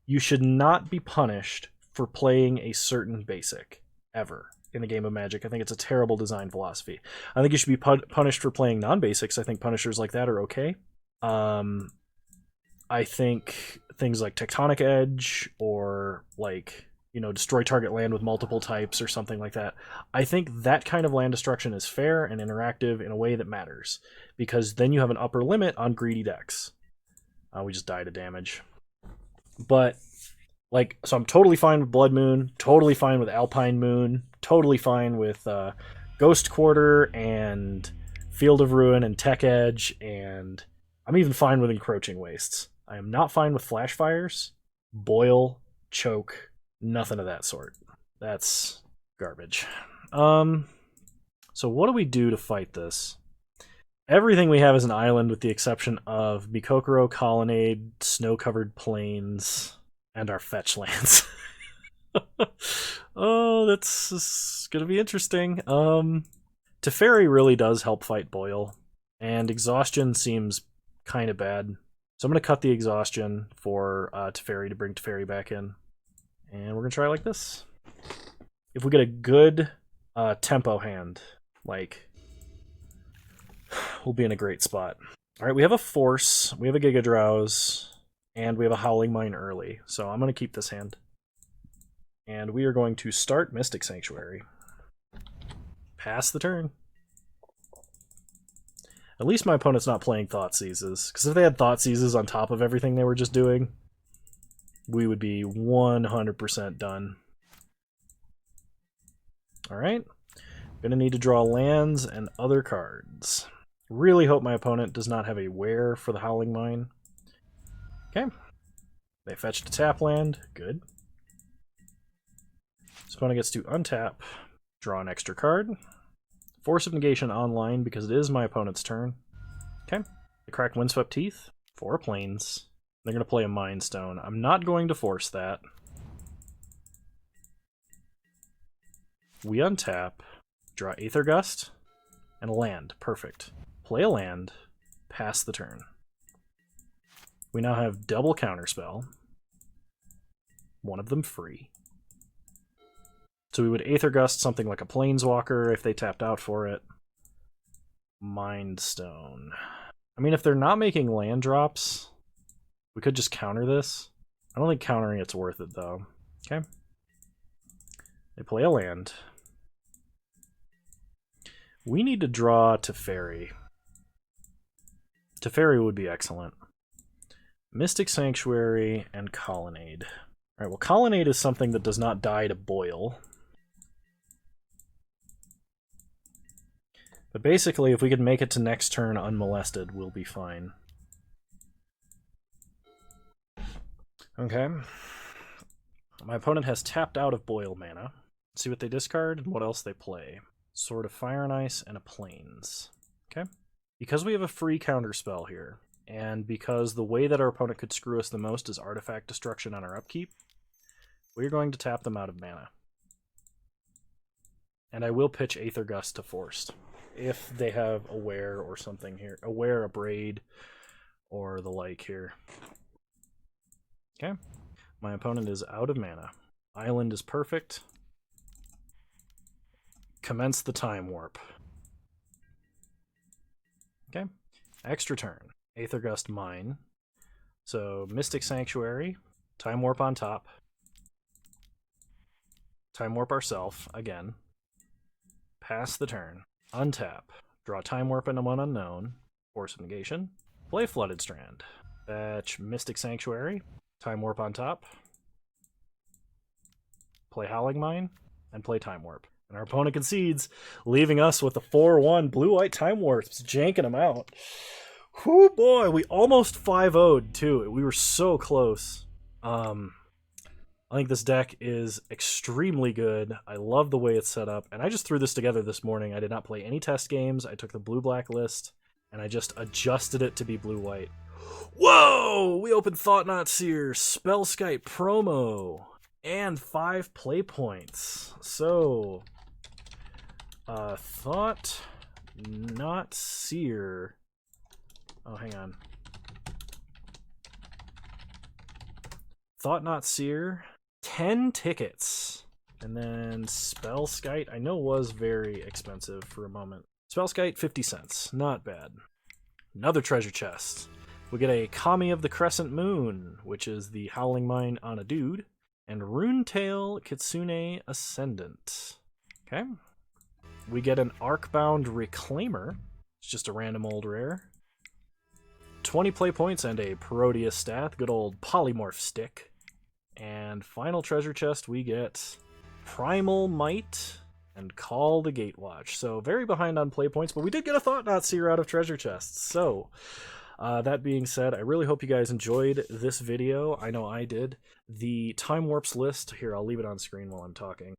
You should not be punished for playing a certain basic ever in a game of Magic. I think it's a terrible design philosophy. I think you should be punished for playing non-basics. I think punishers like that are okay. I think things like Tectonic Edge or destroy target land with multiple types or something like that. I think that kind of land destruction is fair and interactive in a way that matters because then you have an upper limit on greedy decks. We just died of damage. But so I'm totally fine with Blood Moon, totally fine with Alpine Moon, totally fine with Ghost Quarter and Field of Ruin and Tech Edge, and I'm even fine with Encroaching Wastes. I am not fine with Flash Fires, Boil, Choke, nothing of that sort. That's garbage. So what do we do to fight this? Everything we have is an island with the exception of Bikokoro Colonnade, Snow-Covered Plains, and our fetch lands. Oh, that's gonna be interesting. Teferi really does help fight Boil, and Exhaustion seems kind of bad. So I'm gonna cut the Exhaustion for Teferi to bring Teferi back in. And we're gonna try it like this. If we get a good tempo hand, we'll be in a great spot. Alright, we have a Force, we have a Giga Drowse, and we have a Howling Mine early. So I'm gonna keep this hand. And we are going to start Mystic Sanctuary. Pass the turn. At least my opponent's not playing Thoughtseizes, because if they had Thoughtseizes on top of everything they were just doing, we would be 100% done. Alright. Gonna need to draw lands and other cards. Really hope my opponent does not have a Wear for the Howling Mine. Okay. They fetched a tap land. Good. This opponent gets to untap, draw an extra card. Force of Negation online because it is my opponent's turn. Okay. They cracked Windswept Teeth. 4 planes. They're going to play a Mind Stone. I'm not going to force that. We untap, draw Aether Gust, and a land. Perfect. Play a land, pass the turn. We now have double Counterspell. One of them free. So we would Aether Gust something like a Planeswalker if they tapped out for it. Mind Stone. I mean, if they're not making land drops, we could just counter this. I don't think countering it's worth it, though. Okay. They play a land. We need to draw Teferi. Teferi would be excellent. Mystic Sanctuary and Colonnade. Alright, well, Colonnade is something that does not die to Boil. But basically, if we could make it to next turn unmolested, we'll be fine. Okay. My opponent has tapped out of Boil mana. Let's see what they discard and what else they play. Sword of Fire and Ice and a Plains. Okay. Because we have a free counterspell here, and because the way that our opponent could screw us the most is artifact destruction on our upkeep, we're going to tap them out of mana. And I will pitch Aether Gust to Forced, if they have a Wear or something here. A Wear, a Braid, or the like here. Okay. My opponent is out of mana. Island is perfect. Commence the Time Warp. Okay. Extra turn. Aether Gust Mine. So Mystic Sanctuary. Time Warp on top. Time Warp ourself again. Pass the turn. Untap. Draw Time Warp into one unknown. Force of Negation. Play Flooded Strand. Fetch Mystic Sanctuary. Time Warp on top. Play Howling Mine. And play Time Warp. And our opponent concedes, leaving us with the 4-1 blue-white Time Warps, janking them out. Whoo boy, we almost 5-0'd too. We were so close. I think this deck is extremely good. I love the way it's set up, and I just threw this together this morning. I did not play any test games. I took the blue-black list, and I just adjusted it to be blue-white. Whoa! We opened Thought Not Seer, Spellskite promo, and 5 play points. So, Thought Not Seer. Oh, hang on. Thought Not Seer, 10 tickets. And then Spellskite, I know was very expensive for a moment. Spellskite, 50 cents. Not bad. Another treasure chest. We get a Kami of the Crescent Moon, which is the Howling Mine on a dude, and Runetail Kitsune Ascendant. Okay. We get an Arcbound Reclaimer. It's just a random old rare. 20 play points and a Proteus stat. Good old Polymorph Stick. And final treasure chest, we get Primal Might and Call the Gatewatch. So very behind on play points, but we did get a Thought Not Seer out of treasure chests. So that being said, I really hope you guys enjoyed this video. I know I did. The Time Warps list, here, I'll leave it on screen while I'm talking.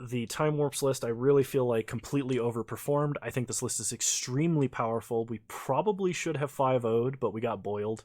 The Time Warps list, I really feel like completely overperformed. I think this list is extremely powerful. We probably should have 5-0'd, but we got boiled.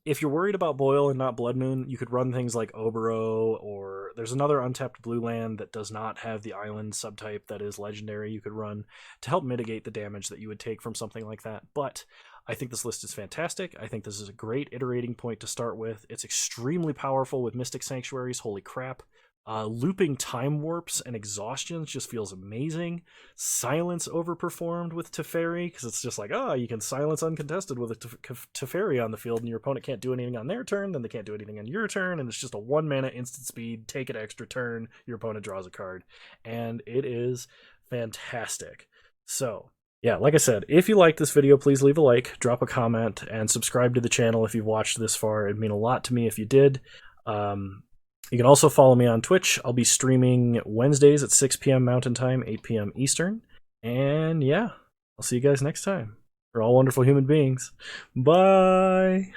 If you're worried about Boil and not Blood Moon, you could run things like Obero, or there's another untapped blue land that does not have the island subtype that is legendary you could run to help mitigate the damage that you would take from something like that. But I think this list is fantastic. I think this is a great iterating point to start with. It's extremely powerful with Mystic Sanctuaries, holy crap. Looping Time Warps and Exhaustions just feels amazing. Silence overperformed with Teferi, because it's just like, you can silence uncontested with a Teferi on the field, and your opponent can't do anything on their turn, then they can't do anything on your turn, and it's just a 1-mana instant speed, take an extra turn, your opponent draws a card. And it is fantastic. So, yeah, like I said, if you liked this video, please leave a like, drop a comment, and subscribe to the channel if you've watched this far. It'd mean a lot to me if you did. You can also follow me on Twitch. I'll be streaming Wednesdays at 6 p.m. Mountain Time, 8 p.m. Eastern. And yeah, I'll see you guys next time. You're all wonderful human beings. Bye!